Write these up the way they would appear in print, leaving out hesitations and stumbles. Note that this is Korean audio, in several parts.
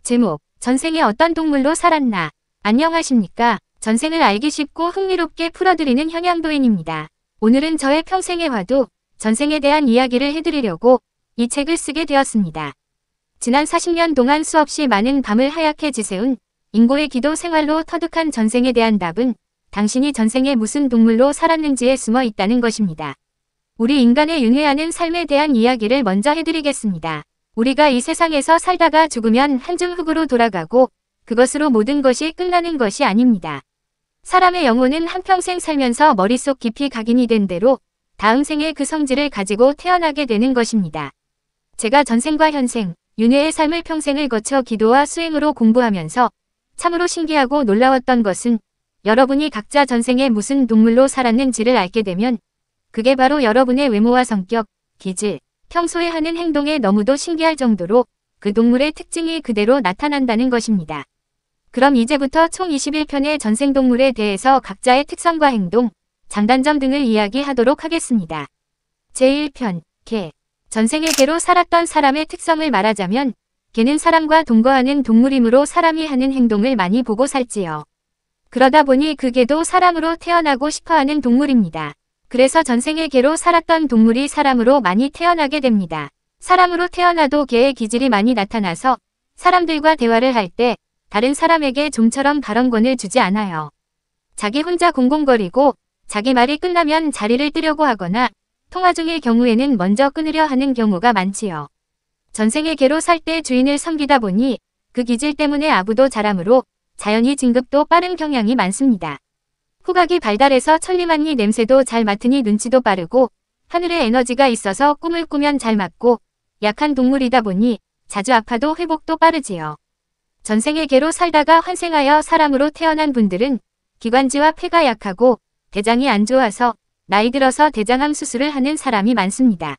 제목, 전생에 어떤 동물로 살았나? 안녕하십니까? 전생을 알기 쉽고 흥미롭게 풀어드리는 현양도인입니다. 오늘은 저의 평생의 화두, 전생에 대한 이야기를 해드리려고 이 책을 쓰게 되었습니다. 지난 40년 동안 수없이 많은 밤을 하얗게 지새운 인고의 기도 생활로 터득한 전생에 대한 답은 당신이 전생에 무슨 동물로 살았는지에 숨어 있다는 것입니다. 우리 인간의 윤회하는 삶에 대한 이야기를 먼저 해드리겠습니다. 우리가 이 세상에서 살다가 죽으면 한줌 흙으로 돌아가고 그것으로 모든 것이 끝나는 것이 아닙니다. 사람의 영혼은 한평생 살면서 머릿속 깊이 각인이 된 대로 다음 생에 그 성질을 가지고 태어나게 되는 것입니다. 제가 전생과 현생, 윤회의 삶을 평생을 거쳐 기도와 수행으로 공부하면서 참으로 신기하고 놀라웠던 것은 여러분이 각자 전생에 무슨 동물로 살았는지를 알게 되면 그게 바로 여러분의 외모와 성격, 기질, 평소에 하는 행동에 너무도 신기할 정도로 그 동물의 특징이 그대로 나타난다는 것입니다. 그럼 이제부터 총 21편의 전생동물에 대해서 각자의 특성과 행동, 장단점 등을 이야기하도록 하겠습니다. 제1편, 개. 전생의 개로 살았던 사람의 특성을 말하자면 개는 사람과 동거하는 동물이므로 사람이 하는 행동을 많이 보고 살지요. 그러다 보니 그 개도 사람으로 태어나고 싶어하는 동물입니다. 그래서 전생의 개로 살았던 동물이 사람으로 많이 태어나게 됩니다. 사람으로 태어나도 개의 기질이 많이 나타나서 사람들과 대화를 할 때 다른 사람에게 좀처럼 발언권을 주지 않아요. 자기 혼자 공공거리고 자기 말이 끝나면 자리를 뜨려고 하거나 통화 중일 경우에는 먼저 끊으려 하는 경우가 많지요. 전생의 개로 살 때 주인을 섬기다 보니 그 기질 때문에 아부도 잘하므로 자연히 진급도 빠른 경향이 많습니다. 후각이 발달해서 천리만리 냄새도 잘 맡으니 눈치도 빠르고 하늘에 에너지가 있어서 꿈을 꾸면 잘 맞고 약한 동물이다 보니 자주 아파도 회복도 빠르지요. 전생의 개로 살다가 환생하여 사람으로 태어난 분들은 기관지와 폐가 약하고 대장이 안 좋아서 나이 들어서 대장암 수술을 하는 사람이 많습니다.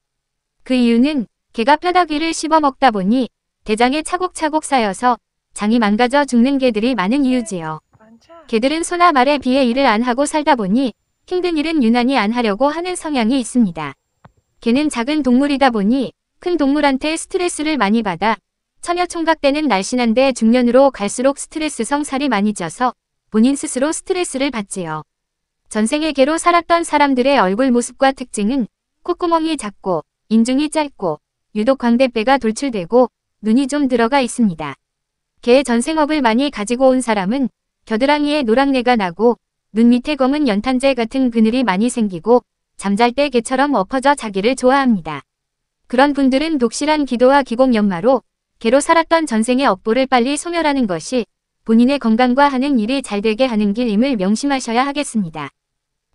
그 이유는 개가 뼈다귀를 씹어 먹다 보니 대장에 차곡차곡 쌓여서 장이 망가져 죽는 개들이 많은 이유지요. 개들은 소나 말에 비해 일을 안 하고 살다 보니 힘든 일은 유난히 안 하려고 하는 성향이 있습니다. 개는 작은 동물이다 보니 큰 동물한테 스트레스를 많이 받아 처녀총각때는 날씬한데 중년으로 갈수록 스트레스성 살이 많이 쪄서 본인 스스로 스트레스를 받지요. 전생의 개로 살았던 사람들의 얼굴 모습과 특징은 콧구멍이 작고 인중이 짧고 유독 광대뼈가 돌출되고 눈이 좀 들어가 있습니다. 개의 전생업을 많이 가지고 온 사람은 겨드랑이에 노랑내가 나고 눈 밑에 검은 연탄재 같은 그늘이 많이 생기고 잠잘 때 개처럼 엎어져 자기를 좋아합니다. 그런 분들은 독실한 기도와 기공연마로 개로 살았던 전생의 업보를 빨리 소멸하는 것이 본인의 건강과 하는 일이 잘되게 하는 길임을 명심하셔야 하겠습니다.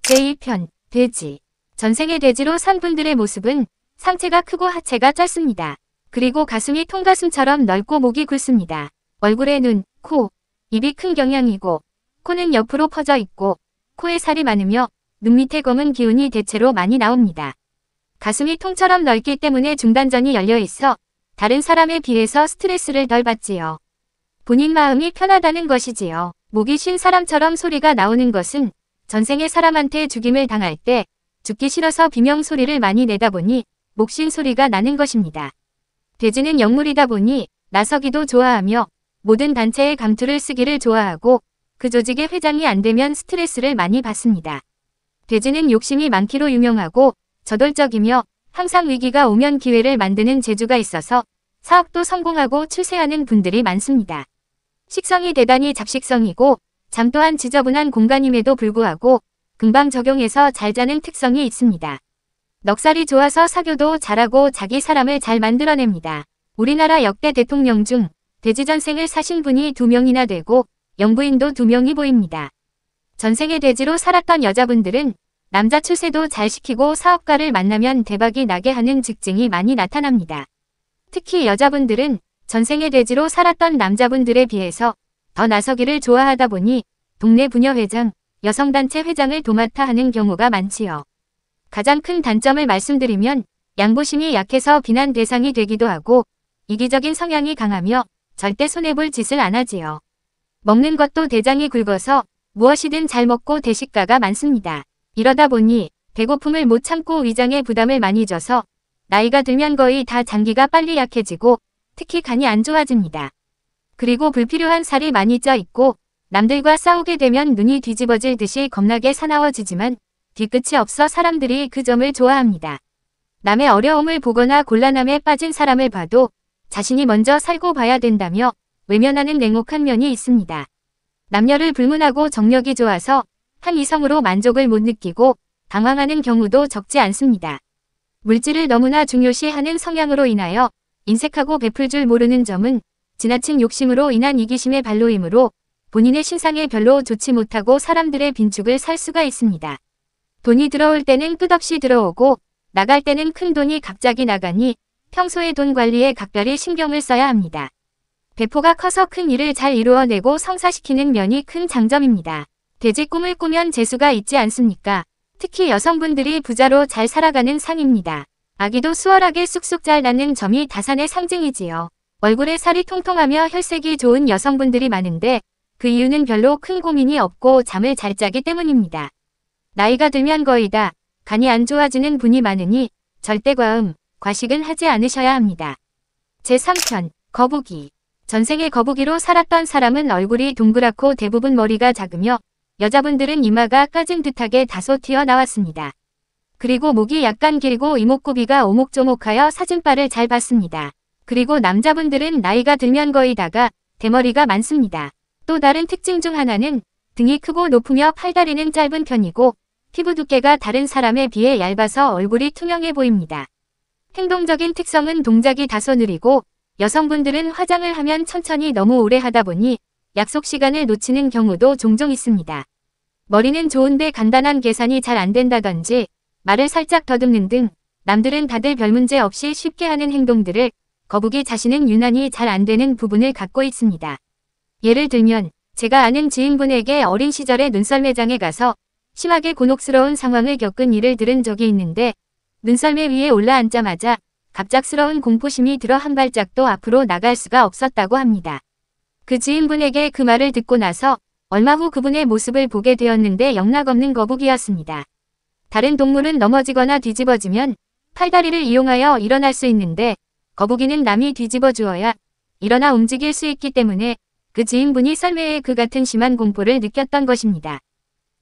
제2편, 돼지. 전생의 돼지로 산 분들의 모습은 상체가 크고 하체가 짧습니다. 그리고 가슴이 통가슴처럼 넓고 목이 굵습니다. 얼굴에 눈, 코, 입이 큰 경향이고 코는 옆으로 퍼져 있고 코에 살이 많으며 눈 밑에 검은 기운이 대체로 많이 나옵니다. 가슴이 통처럼 넓기 때문에 중단전이 열려 있어 다른 사람에 비해서 스트레스를 덜 받지요. 본인 마음이 편하다는 것이지요. 목이 쉰 사람처럼 소리가 나오는 것은 전생의 사람한테 죽임을 당할 때 죽기 싫어서 비명소리를 많이 내다 보니 목 쉰 소리가 나는 것입니다. 돼지는 영물이다 보니 나서기도 좋아하며 모든 단체의 감투를 쓰기를 좋아하고 그 조직의 회장이 안 되면 스트레스를 많이 받습니다. 돼지는 욕심이 많기로 유명하고 저돌적이며 항상 위기가 오면 기회를 만드는 재주가 있어서 사업도 성공하고 출세하는 분들이 많습니다. 식성이 대단히 잡식성이고 잠 또한 지저분한 공간임에도 불구하고 금방 적용해서 잘 자는 특성이 있습니다. 넉살이 좋아서 사교도 잘하고 자기 사람을 잘 만들어냅니다. 우리나라 역대 대통령 중 돼지 전생을 사신 분이 2명이나 되고 영부인도 2명이 보입니다. 전생의 돼지로 살았던 여자분들은 남자 출세도 잘 시키고 사업가를 만나면 대박이 나게 하는 직증이 많이 나타납니다. 특히 여자분들은 전생의 돼지로 살았던 남자분들에 비해서 더 나서기를 좋아하다 보니 동네 부녀회장, 여성단체 회장을 도맡아 하는 경우가 많지요. 가장 큰 단점을 말씀드리면 양보심이 약해서 비난 대상이 되기도 하고 이기적인 성향이 강하며 절대 손해볼 짓을 안 하지요. 먹는 것도 대장이 굵어서 무엇이든 잘 먹고 대식가가 많습니다. 이러다 보니 배고픔을 못 참고 위장에 부담을 많이 줘서 나이가 들면 거의 다 장기가 빨리 약해지고 특히 간이 안 좋아집니다. 그리고 불필요한 살이 많이 쪄 있고 남들과 싸우게 되면 눈이 뒤집어질 듯이 겁나게 사나워지지만 뒤끝이 없어 사람들이 그 점을 좋아합니다. 남의 어려움을 보거나 곤란함에 빠진 사람을 봐도 자신이 먼저 살고 봐야 된다며 외면하는 냉혹한 면이 있습니다. 남녀를 불문하고 정력이 좋아서 한 이성으로 만족을 못 느끼고 방황하는 경우도 적지 않습니다. 물질을 너무나 중요시하는 성향으로 인하여 인색하고 베풀 줄 모르는 점은 지나친 욕심으로 인한 이기심의 발로이므로 본인의 신상에 별로 좋지 못하고 사람들의 빈축을 살 수가 있습니다. 돈이 들어올 때는 끝없이 들어오고 나갈 때는 큰 돈이 갑자기 나가니 평소에 돈 관리에 각별히 신경을 써야 합니다. 배포가 커서 큰 일을 잘 이루어내고 성사시키는 면이 큰 장점입니다. 돼지 꿈을 꾸면 재수가 있지 않습니까? 특히 여성분들이 부자로 잘 살아가는 상입니다. 아기도 수월하게 쑥쑥 잘 낳는 점이 다산의 상징이지요. 얼굴에 살이 통통하며 혈색이 좋은 여성분들이 많은데 그 이유는 별로 큰 고민이 없고 잠을 잘 자기 때문입니다. 나이가 들면 거의 다 간이 안 좋아지는 분이 많으니 절대 과음, 과식은 하지 않으셔야 합니다. 제3편, 거북이. 전생에 거북이로 살았던 사람은 얼굴이 동그랗고 대부분 머리가 작으며 여자분들은 이마가 까진 듯하게 다소 튀어나왔습니다. 그리고 목이 약간 길고 이목구비가 오목조목하여 사진빨을 잘 봤습니다. 그리고 남자분들은 나이가 들면 거의 다가 대머리가 많습니다. 또 다른 특징 중 하나는 등이 크고 높으며 팔다리는 짧은 편이고 피부 두께가 다른 사람에 비해 얇아서 얼굴이 투명해 보입니다. 행동적인 특성은 동작이 다소 느리고 여성분들은 화장을 하면 천천히 너무 오래 하다 보니 약속 시간을 놓치는 경우도 종종 있습니다. 머리는 좋은데 간단한 계산이 잘 안 된다든지 말을 살짝 더듬는 등 남들은 다들 별 문제 없이 쉽게 하는 행동들을 거북이 자신은 유난히 잘 안 되는 부분을 갖고 있습니다. 예를 들면 제가 아는 지인분에게 어린 시절에 눈썰매장에 가서 심하게 곤혹스러운 상황을 겪은 일을 들은 적이 있는데 눈썰매 위에 올라앉자마자 갑작스러운 공포심이 들어 한 발짝도 앞으로 나갈 수가 없었다고 합니다. 그 지인분에게 그 말을 듣고 나서 얼마 후 그분의 모습을 보게 되었는데 영락없는 거북이였습니다. 다른 동물은 넘어지거나 뒤집어지면 팔다리를 이용하여 일어날 수 있는데 거북이는 남이 뒤집어 주어야 일어나 움직일 수 있기 때문에 그 지인분이 썰매에 그 같은 심한 공포를 느꼈던 것입니다.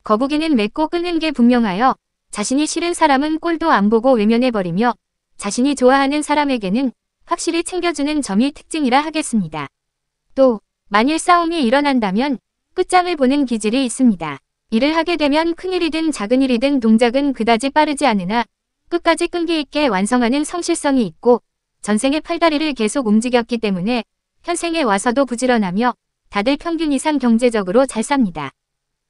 거북이는 맺고 끊는 게 분명하여 자신이 싫은 사람은 꼴도 안 보고 외면해버리며 자신이 좋아하는 사람에게는 확실히 챙겨주는 점이 특징이라 하겠습니다. 또 만일 싸움이 일어난다면 끝장을 보는 기질이 있습니다. 일을 하게 되면 큰일이든 작은 일이든 동작은 그다지 빠르지 않으나 끝까지 끈기 있게 완성하는 성실성이 있고 전생의 팔다리를 계속 움직였기 때문에 현생에 와서도 부지런하며 다들 평균 이상 경제적으로 잘 삽니다.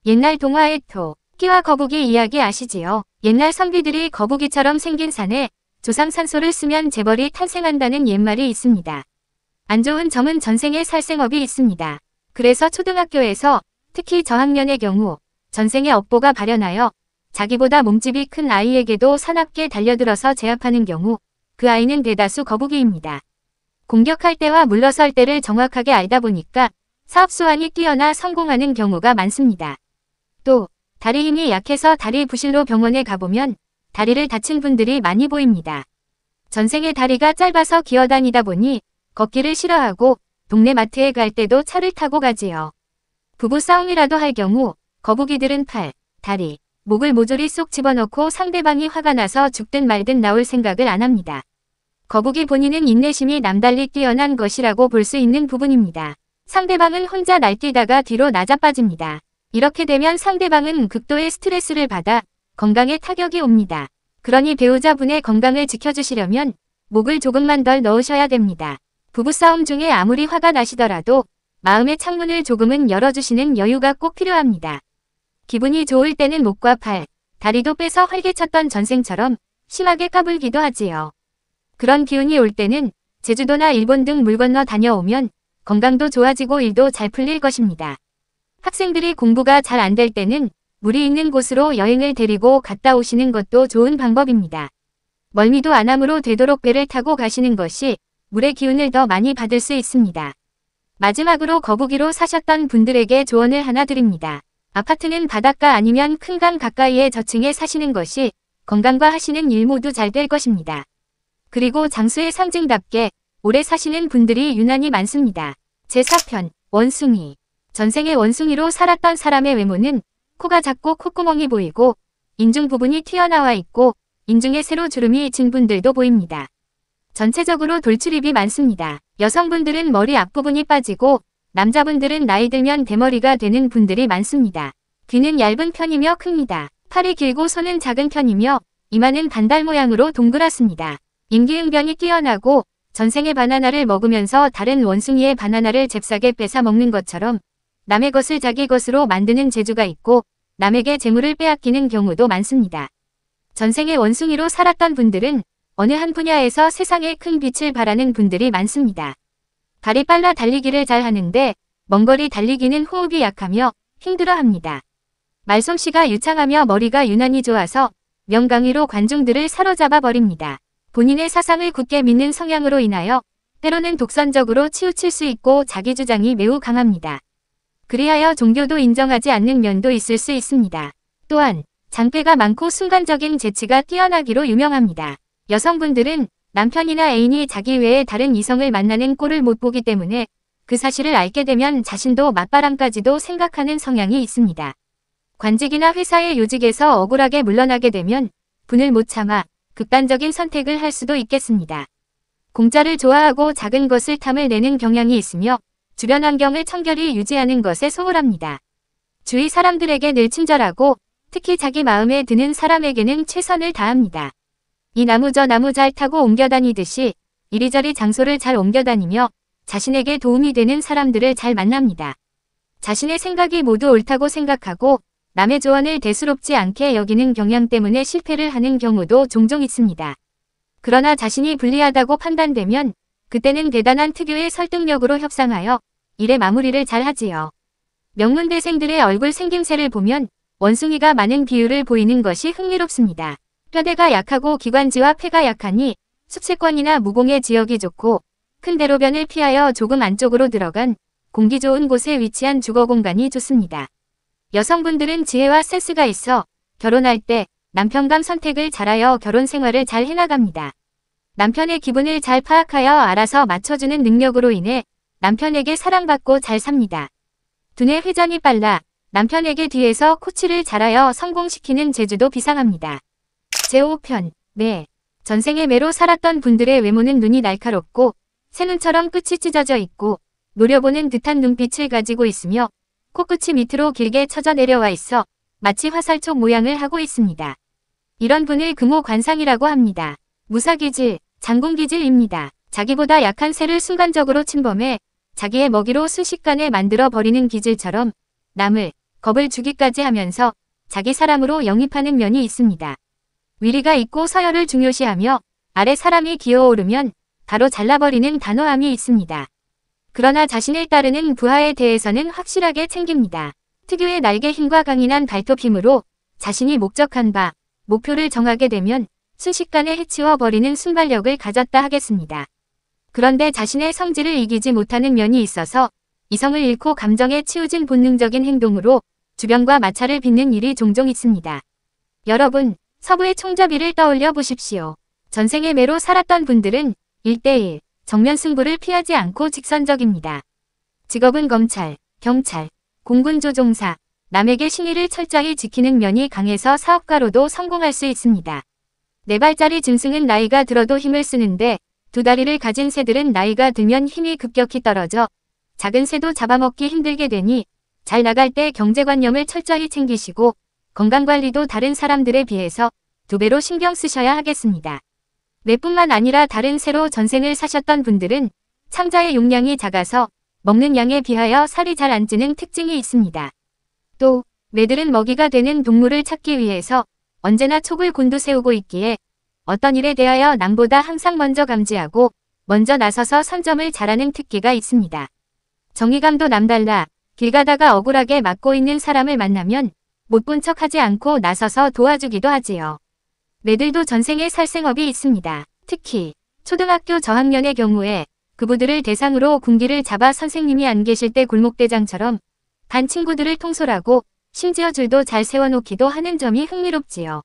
옛날 동화의 토끼와 거북이 이야기 아시지요? 옛날 선비들이 거북이처럼 생긴 산에 조상 산소를 쓰면 재벌이 탄생한다는 옛말이 있습니다. 안 좋은 점은 전생에 살생업이 있습니다. 그래서 초등학교에서 특히 저학년의 경우 전생에 업보가 발현하여 자기보다 몸집이 큰 아이에게도 사납게 달려들어서 제압하는 경우 그 아이는 대다수 거북이입니다. 공격할 때와 물러설 때를 정확하게 알다 보니까 사업 수완이 뛰어나 성공하는 경우가 많습니다. 또 다리 힘이 약해서 다리 부실로 병원에 가보면 다리를 다친 분들이 많이 보입니다. 전생에 다리가 짧아서 기어다니다 보니 걷기를 싫어하고 동네 마트에 갈 때도 차를 타고 가지요. 부부싸움이라도 할 경우 거북이들은 팔, 다리, 목을 모조리 쏙 집어넣고 상대방이 화가 나서 죽든 말든 나올 생각을 안 합니다. 거북이 본인은 인내심이 남달리 뛰어난 것이라고 볼 수 있는 부분입니다. 상대방은 혼자 날뛰다가 뒤로 나자빠집니다. 이렇게 되면 상대방은 극도의 스트레스를 받아 건강에 타격이 옵니다. 그러니 배우자분의 건강을 지켜주시려면 목을 조금만 덜 넣으셔야 됩니다. 부부싸움 중에 아무리 화가 나시더라도 마음의 창문을 조금은 열어주시는 여유가 꼭 필요합니다. 기분이 좋을 때는 목과 팔, 다리도 빼서 활개쳤던 전생처럼 심하게 까불기도 하지요. 그런 기운이 올 때는 제주도나 일본 등 물 건너 다녀오면 건강도 좋아지고 일도 잘 풀릴 것입니다. 학생들이 공부가 잘 안 될 때는 물이 있는 곳으로 여행을 데리고 갔다 오시는 것도 좋은 방법입니다. 멀미도 안 함으로 되도록 배를 타고 가시는 것이 물의 기운을 더 많이 받을 수 있습니다. 마지막으로 거북이로 사셨던 분들에게 조언을 하나 드립니다. 아파트는 바닷가 아니면 큰 강 가까이의 저층에 사시는 것이 건강과 하시는 일 모두 잘 될 것입니다. 그리고 장수의 상징답게 오래 사시는 분들이 유난히 많습니다. 제4편 원숭이. 전생에 원숭이로 살았던 사람의 외모는 코가 작고 콧구멍이 보이고 인중 부분이 튀어나와 있고 인중에 세로 주름이 진 분들도 보입니다. 전체적으로 돌출입이 많습니다. 여성분들은 머리 앞부분이 빠지고 남자분들은 나이 들면 대머리가 되는 분들이 많습니다. 귀는 얇은 편이며 큽니다. 팔이 길고 손은 작은 편이며 이마는 반달 모양으로 동그랗습니다. 임기응변이 뛰어나고 전생에 바나나를 먹으면서 다른 원숭이의 바나나를 잽싸게 뺏어 먹는 것처럼 남의 것을 자기 것으로 만드는 재주가 있고 남에게 재물을 빼앗기는 경우도 많습니다. 전생에 원숭이로 살았던 분들은 어느 한 분야에서 세상에 큰 빛을 발하는 분들이 많습니다. 발이 빨라 달리기를 잘 하는데 먼 거리 달리기는 호흡이 약하며 힘들어합니다. 말솜씨가 유창하며 머리가 유난히 좋아서 명강의로 관중들을 사로잡아 버립니다. 본인의 사상을 굳게 믿는 성향으로 인하여 때로는 독선적으로 치우칠 수 있고 자기 주장이 매우 강합니다. 그리하여 종교도 인정하지 않는 면도 있을 수 있습니다. 또한 장패가 많고 순간적인 재치가 뛰어나기로 유명합니다. 여성분들은 남편이나 애인이 자기 외에 다른 이성을 만나는 꼴을 못 보기 때문에 그 사실을 알게 되면 자신도 맞바람까지도 생각하는 성향이 있습니다. 관직이나 회사의 요직에서 억울하게 물러나게 되면 분을 못 참아 극단적인 선택을 할 수도 있겠습니다. 공짜를 좋아하고 작은 것을 탐을 내는 경향이 있으며 주변 환경을 청결히 유지하는 것에 소홀합니다. 주위 사람들에게 늘 친절하고 특히 자기 마음에 드는 사람에게는 최선을 다합니다. 이 나무 저 나무 잘 타고 옮겨다니듯이 이리저리 장소를 잘 옮겨다니며 자신에게 도움이 되는 사람들을 잘 만납니다. 자신의 생각이 모두 옳다고 생각하고 남의 조언을 대수롭지 않게 여기는 경향 때문에 실패를 하는 경우도 종종 있습니다. 그러나 자신이 불리하다고 판단되면 그때는 대단한 특유의 설득력으로 협상하여 일의 마무리를 잘 하지요. 명문대생들의 얼굴 생김새를 보면 원숭이가 많은 비율을 보이는 것이 흥미롭습니다. 뼈대가 약하고 기관지와 폐가 약하니 숲세권이나 무공의 지역이 좋고 큰 대로변을 피하여 조금 안쪽으로 들어간 공기 좋은 곳에 위치한 주거 공간이 좋습니다. 여성분들은 지혜와 센스가 있어 결혼할 때 남편감 선택을 잘하여 결혼 생활을 잘 해나갑니다. 남편의 기분을 잘 파악하여 알아서 맞춰주는 능력으로 인해 남편에게 사랑받고 잘 삽니다. 두뇌 회전이 빨라 남편에게 뒤에서 코치를 잘하여 성공시키는 재주도 비상합니다. 제5편 매. 전생에 매로 살았던 분들의 외모는 눈이 날카롭고 새눈처럼 끝이 찢어져 있고 노려보는 듯한 눈빛을 가지고 있으며 코끝이 밑으로 길게 처져 내려와 있어 마치 화살촉 모양을 하고 있습니다. 이런 분을 금호관상이라고 합니다. 무사기질, 장군기질입니다. 자기보다 약한 새를 순간적으로 침범해 자기의 먹이로 순식간에 만들어 버리는 기질처럼 남을 겁을 주기까지 하면서 자기 사람으로 영입하는 면이 있습니다. 위리가 있고 서열을 중요시하며 아래 사람이 기어오르면 바로 잘라버리는 단호함이 있습니다. 그러나 자신을 따르는 부하에 대해서는 확실하게 챙깁니다. 특유의 날개 힘과 강인한 발톱 힘으로 자신이 목적한 바, 목표를 정하게 되면 순식간에 해치워 버리는 순발력을 가졌다 하겠습니다. 그런데 자신의 성질을 이기지 못하는 면이 있어서 이성을 잃고 감정에 치우친 본능적인 행동으로 주변과 마찰을 빚는 일이 종종 있습니다. 여러분, 서부의 총잡이를 떠올려 보십시오. 전생에 매로 살았던 분들은 1대1, 정면 승부를 피하지 않고 직선적입니다. 직업은 검찰, 경찰, 공군 조종사, 남에게 신의를 철저히 지키는 면이 강해서 사업가로도 성공할 수 있습니다. 4발짜리 짐승은 나이가 들어도 힘을 쓰는데 2다리를 가진 새들은 나이가 들면 힘이 급격히 떨어져 작은 새도 잡아먹기 힘들게 되니 잘 나갈 때 경제관념을 철저히 챙기시고 건강관리도 다른 사람들에 비해서 2배로 신경 쓰셔야 하겠습니다. 매뿐만 아니라 다른 새로 전생을 사셨던 분들은 창자의 용량이 작아서 먹는 양에 비하여 살이 잘 안 찌는 특징이 있습니다. 또 매들은 먹이가 되는 동물을 찾기 위해서 언제나 촉을 곤두세우고 있기에 어떤 일에 대하여 남보다 항상 먼저 감지하고 먼저 나서서 선점을 잘하는 특기가 있습니다. 정의감도 남달라 길 가다가 억울하게 맞고 있는 사람을 만나면 못 본 척하지 않고 나서서 도와주기도 하지요. 매들도 전생에 살생업이 있습니다. 특히 초등학교 저학년의 경우에 그부들을 대상으로 군기를 잡아 선생님이 안 계실 때 골목대장처럼 반 친구들을 통솔하고 심지어 줄도 잘 세워놓기도 하는 점이 흥미롭지요.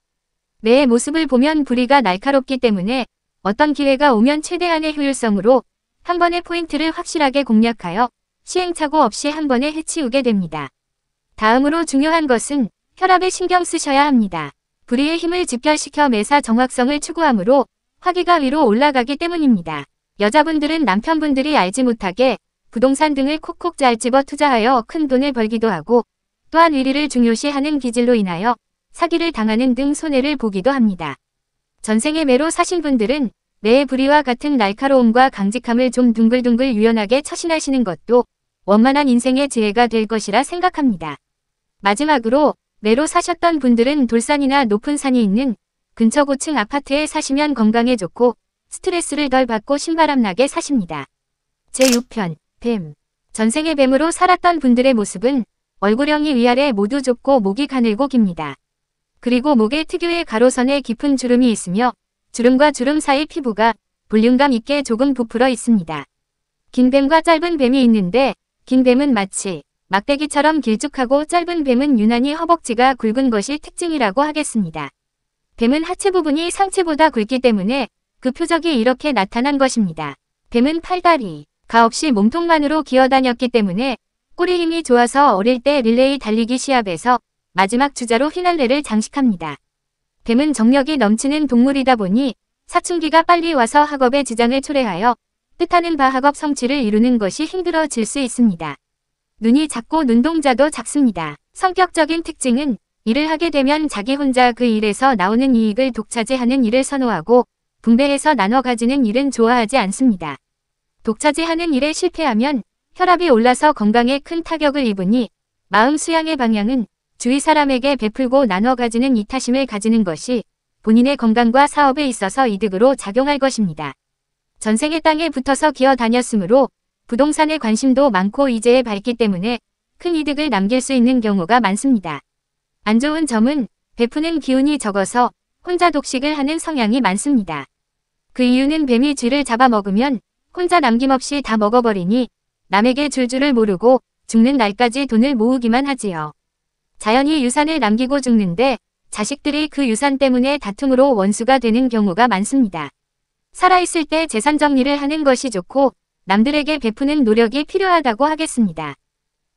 매의 모습을 보면 부리가 날카롭기 때문에 어떤 기회가 오면 최대한의 효율성으로 한 번의 포인트를 확실하게 공략하여 시행착오 없이 한 번에 해치우게 됩니다. 다음으로 중요한 것은 혈압에 신경 쓰셔야 합니다. 부리의 힘을 집결시켜 매사 정확성을 추구하므로 화기가 위로 올라가기 때문입니다. 여자분들은 남편분들이 알지 못하게 부동산 등을 콕콕 잘 집어 투자하여 큰 돈을 벌기도 하고 또한 위리를 중요시하는 기질로 인하여 사기를 당하는 등 손해를 보기도 합니다. 전생에 매로 사신 분들은 매의 부리와 같은 날카로움과 강직함을 좀 둥글둥글 유연하게 처신하시는 것도 원만한 인생의 지혜가 될 것이라 생각합니다. 마지막으로 매로 사셨던 분들은 돌산이나 높은 산이 있는 근처 고층 아파트에 사시면 건강에 좋고 스트레스를 덜 받고 신바람 나게 사십니다. 제6편 뱀. 전생의 뱀으로 살았던 분들의 모습은 얼굴형이 위아래 모두 좁고 목이 가늘고 깁니다. 그리고 목에 특유의 가로선에 깊은 주름이 있으며 주름과 주름 사이 피부가 볼륨감 있게 조금 부풀어 있습니다. 긴 뱀과 짧은 뱀이 있는데 긴 뱀은 마치 막대기처럼 길쭉하고 짧은 뱀은 유난히 허벅지가 굵은 것이 특징이라고 하겠습니다. 뱀은 하체 부분이 상체보다 굵기 때문에 그 표적이 이렇게 나타난 것입니다. 뱀은 팔다리가 없이 몸통만으로 기어다녔기 때문에 꼬리 힘이 좋아서 어릴 때 릴레이 달리기 시합에서 마지막 주자로 휘날레를 장식합니다. 뱀은 정력이 넘치는 동물이다 보니 사춘기가 빨리 와서 학업에 지장을 초래하여 뜻하는 바 학업 성취를 이루는 것이 힘들어질 수 있습니다. 눈이 작고 눈동자도 작습니다. 성격적인 특징은 일을 하게 되면 자기 혼자 그 일에서 나오는 이익을 독차지하는 일을 선호하고 분배해서 나눠 가지는 일은 좋아하지 않습니다. 독차지하는 일에 실패하면 혈압이 올라서 건강에 큰 타격을 입으니 마음 수양의 방향은 주위 사람에게 베풀고 나눠 가지는 이타심을 가지는 것이 본인의 건강과 사업에 있어서 이득으로 작용할 것입니다. 전생의 땅에 붙어서 기어 다녔으므로 부동산에 관심도 많고 이제에 밝기 때문에 큰 이득을 남길 수 있는 경우가 많습니다. 안 좋은 점은 베푸는 기운이 적어서 혼자 독식을 하는 성향이 많습니다. 그 이유는 뱀이 쥐를 잡아먹으면 혼자 남김없이 다 먹어버리니 남에게 줄 줄을 모르고 죽는 날까지 돈을 모으기만 하지요. 자연히 유산을 남기고 죽는데 자식들이 그 유산 때문에 다툼으로 원수가 되는 경우가 많습니다. 살아있을 때 재산 정리를 하는 것이 좋고 남들에게 베푸는 노력이 필요하다고 하겠습니다.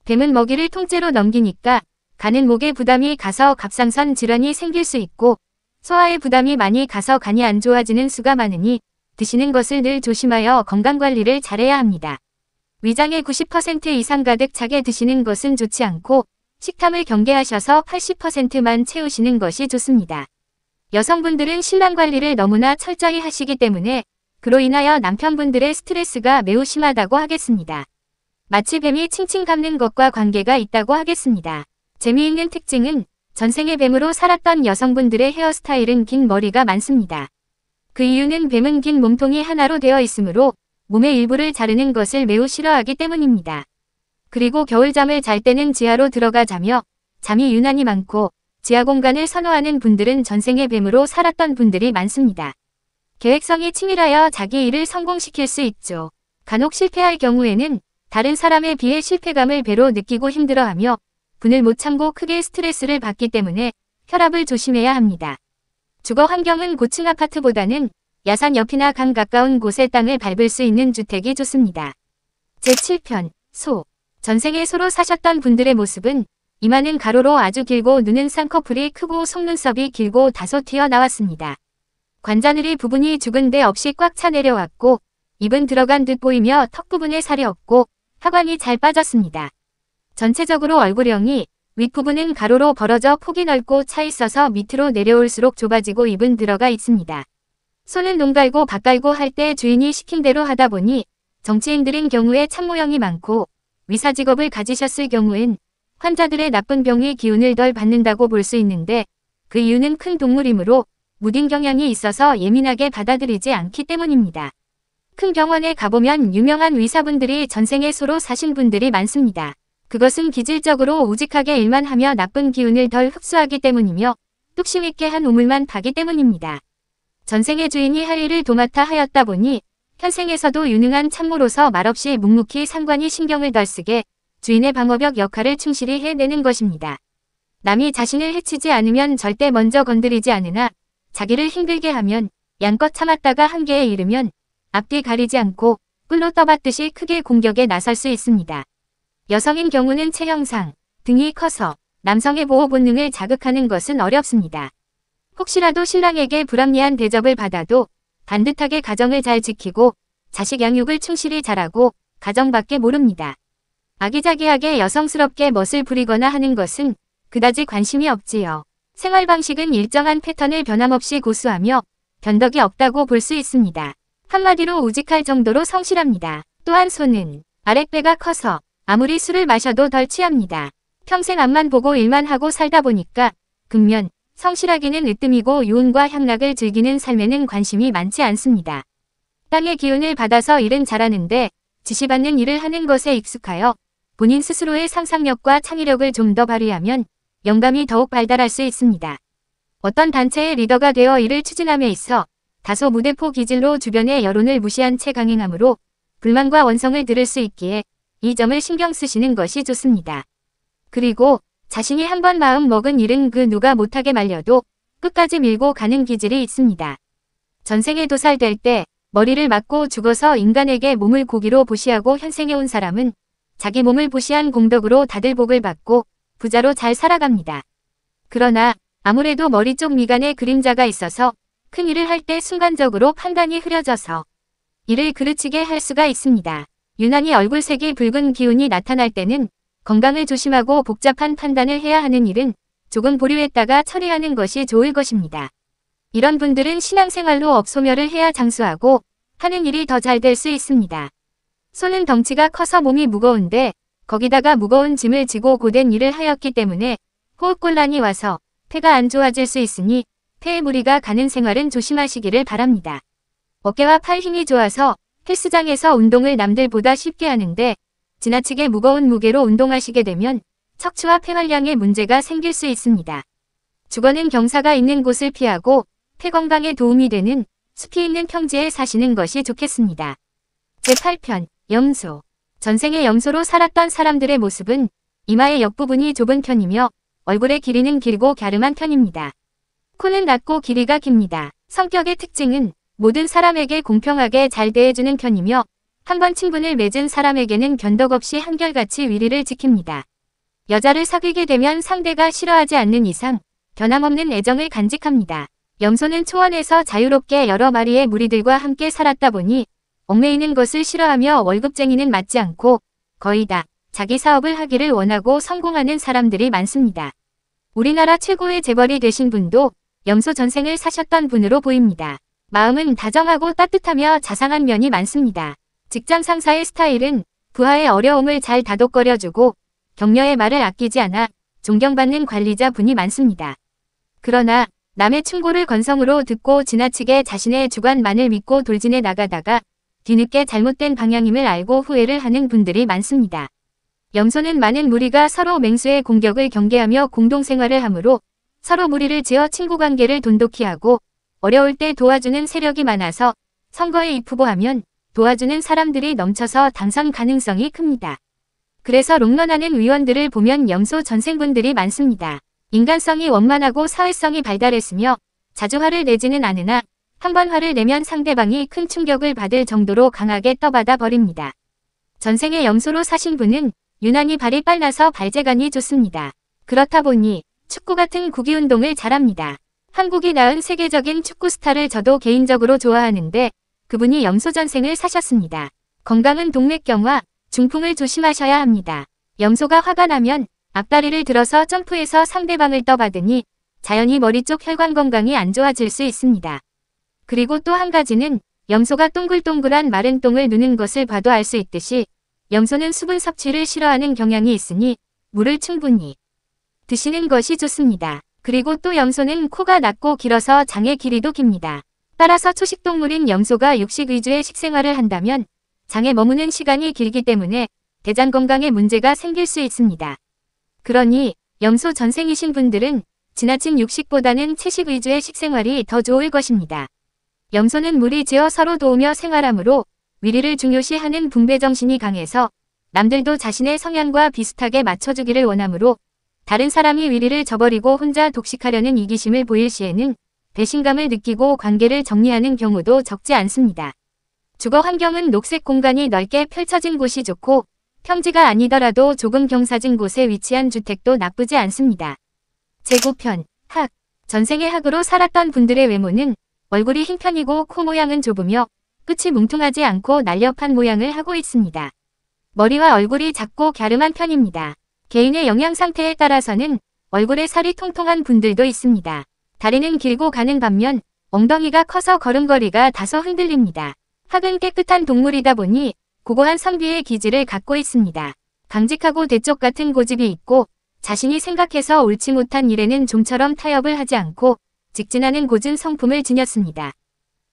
뱀은 먹이를 통째로 넘기니까 가는 목에 부담이 가서 갑상선 질환이 생길 수 있고 소화에 부담이 많이 가서 간이 안 좋아지는 수가 많으니 드시는 것을 늘 조심하여 건강관리를 잘해야 합니다. 위장에 90% 이상 가득 차게 드시는 것은 좋지 않고 식탐을 경계하셔서 80%만 채우시는 것이 좋습니다. 여성분들은 신랑 관리를 너무나 철저히 하시기 때문에 그로 인하여 남편분들의 스트레스가 매우 심하다고 하겠습니다. 마치 뱀이 칭칭 감는 것과 관계가 있다고 하겠습니다. 재미있는 특징은 전생의 뱀으로 살았던 여성분들의 헤어스타일은 긴 머리가 많습니다. 그 이유는 뱀은 긴 몸통이 하나로 되어 있으므로 몸의 일부를 자르는 것을 매우 싫어하기 때문입니다. 그리고 겨울잠을 잘 때는 지하로 들어가 자며 잠이 유난히 많고 지하 공간을 선호하는 분들은 전생의 뱀으로 살았던 분들이 많습니다. 계획성이 치밀하여 자기 일을 성공시킬 수 있죠. 간혹 실패할 경우에는 다른 사람에 비해 실패감을 배로 느끼고 힘들어하며 분을 못 참고 크게 스트레스를 받기 때문에 혈압을 조심해야 합니다. 주거 환경은 고층 아파트보다는 야산 옆이나 강 가까운 곳의 땅을 밟을 수 있는 주택이 좋습니다. 제7편 소. 전생에 소로 사셨던 분들의 모습은 이마는 가로로 아주 길고 눈은 쌍꺼풀이 크고 속눈썹이 길고 다소 튀어나왔습니다. 관자놀이 부분이 죽은 데 없이 꽉 차 내려왔고 입은 들어간 듯 보이며 턱 부분에 살이 없고 하관이 잘 빠졌습니다. 전체적으로 얼굴형이 윗부분은 가로로 벌어져 폭이 넓고 차 있어서 밑으로 내려올수록 좁아지고 입은 들어가 있습니다. 소는 농 갈고 밭 갈고 할 때 주인이 시킨 대로 하다 보니 정치인들인 경우에 참모형이 많고 위사직업을 가지셨을 경우엔 환자들의 나쁜 병의 기운을 덜 받는다고 볼 수 있는데 그 이유는 큰 동물이므로 무딘 경향이 있어서 예민하게 받아들이지 않기 때문입니다. 큰 병원에 가보면 유명한 의사분들이 전생에 소로 사신 분들이 많습니다. 그것은 기질적으로 우직하게 일만 하며 나쁜 기운을 덜 흡수하기 때문이며 뚝심 있게 한 우물만 파기 때문입니다. 전생의 주인이 할 일을 도맡아 하였다 보니 현생에서도 유능한 참모로서 말없이 묵묵히 상관이 신경을 덜 쓰게 주인의 방어벽 역할을 충실히 해내는 것입니다. 남이 자신을 해치지 않으면 절대 먼저 건드리지 않으나 자기를 힘들게 하면 양껏 참았다가 한계에 이르면 앞뒤 가리지 않고 뿔로 떠받듯이 크게 공격에 나설 수 있습니다. 여성인 경우는 체형상, 등이 커서 남성의 보호 본능을 자극하는 것은 어렵습니다. 혹시라도 신랑에게 불합리한 대접을 받아도 반듯하게 가정을 잘 지키고 자식 양육을 충실히 잘하고 가정밖에 모릅니다. 아기자기하게 여성스럽게 멋을 부리거나 하는 것은 그다지 관심이 없지요. 생활 방식은 일정한 패턴을 변함없이 고수하며 변덕이 없다고 볼 수 있습니다. 한마디로 우직할 정도로 성실합니다. 또한 손은 아랫배가 커서 아무리 술을 마셔도 덜 취합니다. 평생 앞만 보고 일만 하고 살다 보니까 근면 성실하기는 으뜸이고 유운과 향락을 즐기는 삶에는 관심이 많지 않습니다. 땅의 기운을 받아서 일은 잘하는데 지시받는 일을 하는 것에 익숙하여 본인 스스로의 상상력과 창의력을 좀 더 발휘하면 영감이 더욱 발달할 수 있습니다. 어떤 단체의 리더가 되어 일을 추진함에 있어 다소 무대포 기질로 주변의 여론을 무시한 채 강행하므로 불만과 원성을 들을 수 있기에 이 점을 신경 쓰시는 것이 좋습니다. 그리고 자신이 한번 마음 먹은 일은 그 누가 못하게 말려도 끝까지 밀고 가는 기질이 있습니다. 전생에 도살될 때 머리를 맞고 죽어서 인간에게 몸을 고기로 보시하고 현생에 온 사람은 자기 몸을 보시한 공덕으로 다들 복을 받고 부자로 잘 살아갑니다. 그러나 아무래도 머리 쪽 미간에 그림자가 있어서 큰 일을 할 때 순간적으로 판단이 흐려져서 일을 그르치게 할 수가 있습니다. 유난히 얼굴색이 붉은 기운이 나타날 때는 건강을 조심하고 복잡한 판단을 해야 하는 일은 조금 보류했다가 처리하는 것이 좋을 것입니다. 이런 분들은 신앙생활로 업소멸을 해야 장수하고 하는 일이 더 잘 될 수 있습니다. 손은 덩치가 커서 몸이 무거운데 거기다가 무거운 짐을 지고 고된 일을 하였기 때문에 호흡곤란이 와서 폐가 안 좋아질 수 있으니 폐에 무리가 가는 생활은 조심하시기를 바랍니다. 어깨와 팔 힘이 좋아서 헬스장에서 운동을 남들보다 쉽게 하는데 지나치게 무거운 무게로 운동하시게 되면 척추와 폐활량에 문제가 생길 수 있습니다. 주거는 경사가 있는 곳을 피하고 폐 건강에 도움이 되는 숲이 있는 평지에 사시는 것이 좋겠습니다. 제8편 염소. 전생에 염소로 살았던 사람들의 모습은 이마의 옆부분이 좁은 편이며 얼굴의 길이는 길고 갸름한 편입니다. 코는 낮고 길이가 깁니다. 성격의 특징은 모든 사람에게 공평하게 잘 대해주는 편이며 한번 친분을 맺은 사람에게는 변덕 없이 한결같이 위리를 지킵니다. 여자를 사귀게 되면 상대가 싫어하지 않는 이상 변함없는 애정을 간직합니다. 염소는 초원에서 자유롭게 여러 마리의 무리들과 함께 살았다 보니 얽매이는 것을 싫어하며 월급쟁이는 맞지 않고 거의 다 자기 사업을 하기를 원하고 성공하는 사람들이 많습니다. 우리나라 최고의 재벌이 되신 분도 염소 전생을 사셨던 분으로 보입니다. 마음은 다정하고 따뜻하며 자상한 면이 많습니다. 직장 상사의 스타일은 부하의 어려움을 잘 다독거려주고 격려의 말을 아끼지 않아 존경받는 관리자 분이 많습니다. 그러나 남의 충고를 건성으로 듣고 지나치게 자신의 주관만을 믿고 돌진해 나가다가 뒤늦게 잘못된 방향임을 알고 후회를 하는 분들이 많습니다. 염소는 많은 무리가 서로 맹수의 공격을 경계하며 공동생활을 하므로 서로 무리를 지어 친구관계를 돈독히 하고 어려울 때 도와주는 세력이 많아서 선거에 입후보하면 도와주는 사람들이 넘쳐서 당선 가능성이 큽니다. 그래서 롱런하는 의원들을 보면 염소 전생분들이 많습니다. 인간성이 원만하고 사회성이 발달했으며 자주 화를 내지는 않으나 한번 화를 내면 상대방이 큰 충격을 받을 정도로 강하게 떠받아 버립니다. 전생에 염소로 사신 분은 유난히 발이 빨라서 발재간이 좋습니다. 그렇다 보니 축구 같은 구기운동을 잘합니다. 한국이 낳은 세계적인 축구 스타를 저도 개인적으로 좋아하는데 그분이 염소 전생을 사셨습니다. 건강은 동맥경화, 중풍을 조심하셔야 합니다. 염소가 화가 나면 앞다리를 들어서 점프해서 상대방을 떠받으니 자연히 머리 쪽 혈관 건강이 안 좋아질 수 있습니다. 그리고 또 한 가지는 염소가 동글동글한 마른 똥을 누는 것을 봐도 알 수 있듯이 염소는 수분 섭취를 싫어하는 경향이 있으니 물을 충분히 드시는 것이 좋습니다. 그리고 또 염소는 코가 낮고 길어서 장의 길이도 깁니다. 따라서 초식동물인 염소가 육식 위주의 식생활을 한다면 장에 머무는 시간이 길기 때문에 대장 건강에 문제가 생길 수 있습니다. 그러니 염소 전생이신 분들은 지나친 육식보다는 채식 위주의 식생활이 더 좋을 것입니다. 염소는 무리지어 서로 도우며 생활하므로 위리를 중요시하는 분배정신이 강해서 남들도 자신의 성향과 비슷하게 맞춰주기를 원하므로 다른 사람이 위리를 저버리고 혼자 독식하려는 이기심을 보일 시에는 배신감을 느끼고 관계를 정리하는 경우도 적지 않습니다. 주거 환경은 녹색 공간이 넓게 펼쳐진 곳이 좋고 평지가 아니더라도 조금 경사진 곳에 위치한 주택도 나쁘지 않습니다. 재고편, 학. 전생의 학으로 살았던 분들의 외모는 얼굴이 흰 편이고 코 모양은 좁으며 끝이 뭉퉁하지 않고 날렵한 모양을 하고 있습니다. 머리와 얼굴이 작고 갸름한 편입니다. 개인의 영양 상태에 따라서는 얼굴에 살이 통통한 분들도 있습니다. 다리는 길고 가는 반면 엉덩이가 커서 걸음걸이가 다소 흔들립니다. 학은 깨끗한 동물이다 보니 고고한 성비의 기질을 갖고 있습니다. 강직하고 대쪽 같은 고집이 있고 자신이 생각해서 옳지 못한 일에는 좀처럼 타협을 하지 않고 직진하는 고진 성품을 지녔습니다.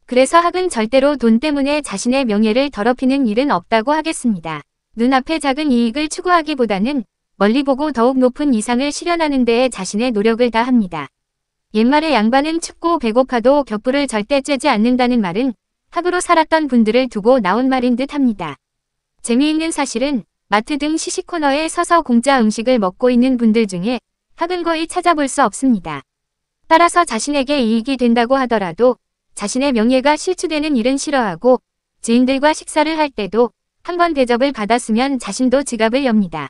그래서 학은 절대로 돈 때문에 자신의 명예를 더럽히는 일은 없다고 하겠습니다. 눈앞의 작은 이익을 추구하기보다는 멀리 보고 더욱 높은 이상을 실현하는 데에 자신의 노력을 다합니다. 옛말에 양반은 춥고 배고파도 격불을 절대 쬐지 않는다는 말은 학으로 살았던 분들을 두고 나온 말인 듯 합니다. 재미있는 사실은 마트 등 시식 코너에 서서 공짜 음식을 먹고 있는 분들 중에 학은 거의 찾아볼 수 없습니다. 따라서 자신에게 이익이 된다고 하더라도 자신의 명예가 실추되는 일은 싫어하고 지인들과 식사를 할 때도 한 번 대접을 받았으면 자신도 지갑을 엽니다.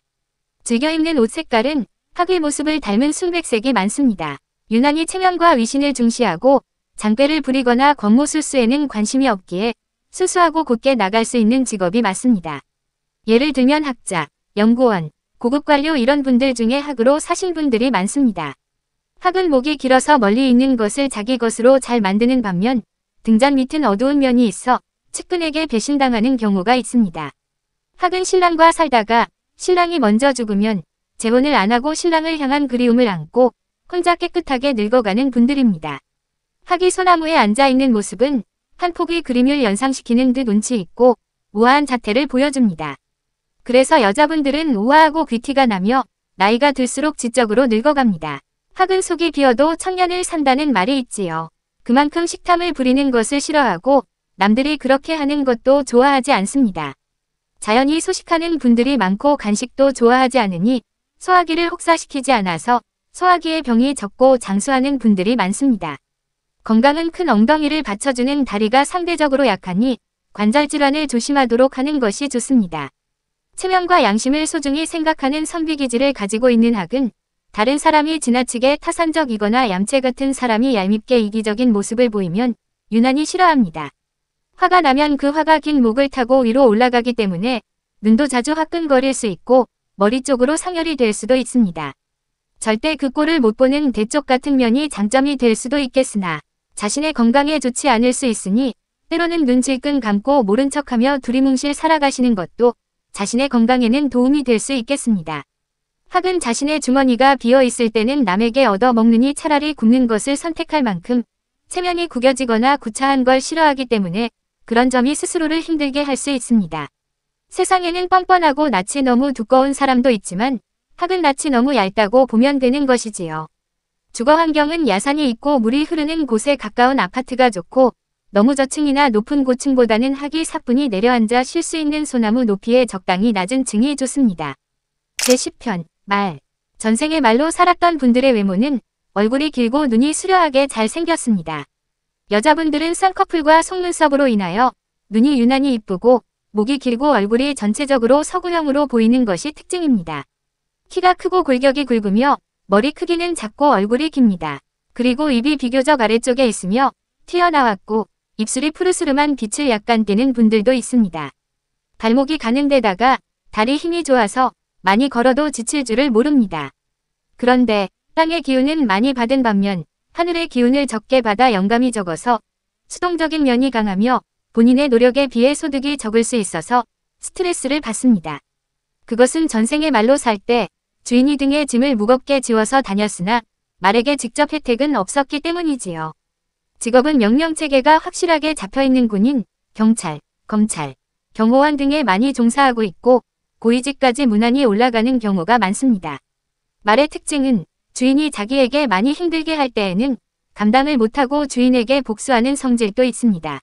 즐겨 입는 옷 색깔은 학의 모습을 닮은 순백색이 많습니다. 유난히 체면과 위신을 중시하고 장꾀를 부리거나 권모술수에는 관심이 없기에 수수하고 곧게 나갈 수 있는 직업이 맞습니다. 예를 들면 학자, 연구원, 고급 관료 이런 분들 중에 학으로 사신 분들이 많습니다. 학은 목이 길어서 멀리 있는 것을 자기 것으로 잘 만드는 반면 등잔 밑은 어두운 면이 있어 측근에게 배신당하는 경우가 있습니다. 학은 신랑과 살다가 신랑이 먼저 죽으면 재혼을 안 하고 신랑을 향한 그리움을 안고 혼자 깨끗하게 늙어가는 분들입니다. 학이 소나무에 앉아있는 모습은 한 폭의 그림을 연상시키는 듯 운치 있고 우아한 자태를 보여줍니다. 그래서 여자분들은 우아하고 귀티가 나며 나이가 들수록 지적으로 늙어갑니다. 학은 속이 비어도 천년을 산다는 말이 있지요. 그만큼 식탐을 부리는 것을 싫어하고 남들이 그렇게 하는 것도 좋아하지 않습니다. 자연히 소식하는 분들이 많고 간식도 좋아하지 않으니 소화기를 혹사시키지 않아서 소화기의 병이 적고 장수하는 분들이 많습니다. 건강은 큰 엉덩이를 받쳐주는 다리가 상대적으로 약하니 관절 질환을 조심하도록 하는 것이 좋습니다. 체면과 양심을 소중히 생각하는 선비기질을 가지고 있는 학은 다른 사람이 지나치게 타산적이거나 얌체 같은 사람이 얄밉게 이기적인 모습을 보이면 유난히 싫어합니다. 화가 나면 그 화가 긴 목을 타고 위로 올라가기 때문에 눈도 자주 화끈거릴 수 있고 머리 쪽으로 상열이 될 수도 있습니다. 절대 그 꼴을 못 보는 대쪽 같은 면이 장점이 될 수도 있겠으나 자신의 건강에 좋지 않을 수 있으니 때로는 눈 질끈 감고 모른 척하며 두리뭉실 살아가시는 것도 자신의 건강에는 도움이 될 수 있겠습니다. 학은 자신의 주머니가 비어 있을 때는 남에게 얻어먹느니 차라리 굶는 것을 선택할 만큼 체면이 구겨지거나 구차한 걸 싫어하기 때문에 그런 점이 스스로를 힘들게 할 수 있습니다. 세상에는 뻔뻔하고 낯이 너무 두꺼운 사람도 있지만 학은 낯이 너무 얇다고 보면 되는 것이지요. 주거 환경은 야산이 있고 물이 흐르는 곳에 가까운 아파트가 좋고 너무 저층이나 높은 고층보다는 학이 사뿐히 내려앉아 쉴 수 있는 소나무 높이의 적당히 낮은 층이 좋습니다. 제10편 말. 전생의 말로 살았던 분들의 외모는 얼굴이 길고 눈이 수려하게 잘 생겼습니다. 여자분들은 쌍꺼풀과 속눈썹으로 인하여 눈이 유난히 이쁘고 목이 길고 얼굴이 전체적으로 서구형으로 보이는 것이 특징입니다. 키가 크고 골격이 굵으며 머리 크기는 작고 얼굴이 깁니다. 그리고 입이 비교적 아래쪽에 있으며 튀어나왔고 입술이 푸르스름한 빛을 약간 띠는 분들도 있습니다. 발목이 가는 데다가 다리 힘이 좋아서 많이 걸어도 지칠 줄을 모릅니다. 그런데 땅의 기운은 많이 받은 반면 하늘의 기운을 적게 받아 영감이 적어서 수동적인 면이 강하며 본인의 노력에 비해 소득이 적을 수 있어서 스트레스를 받습니다. 그것은 전생의 말로 살 때 주인이 등에 짐을 무겁게 지워서 다녔으나 말에게 직접 혜택은 없었기 때문이지요. 직업은 명령체계가 확실하게 잡혀있는 군인, 경찰, 검찰, 경호원 등에 많이 종사하고 있고 고위직까지 무난히 올라가는 경우가 많습니다. 말의 특징은 주인이 자기에게 많이 힘들게 할 때에는 감당을 못하고 주인에게 복수하는 성질도 있습니다.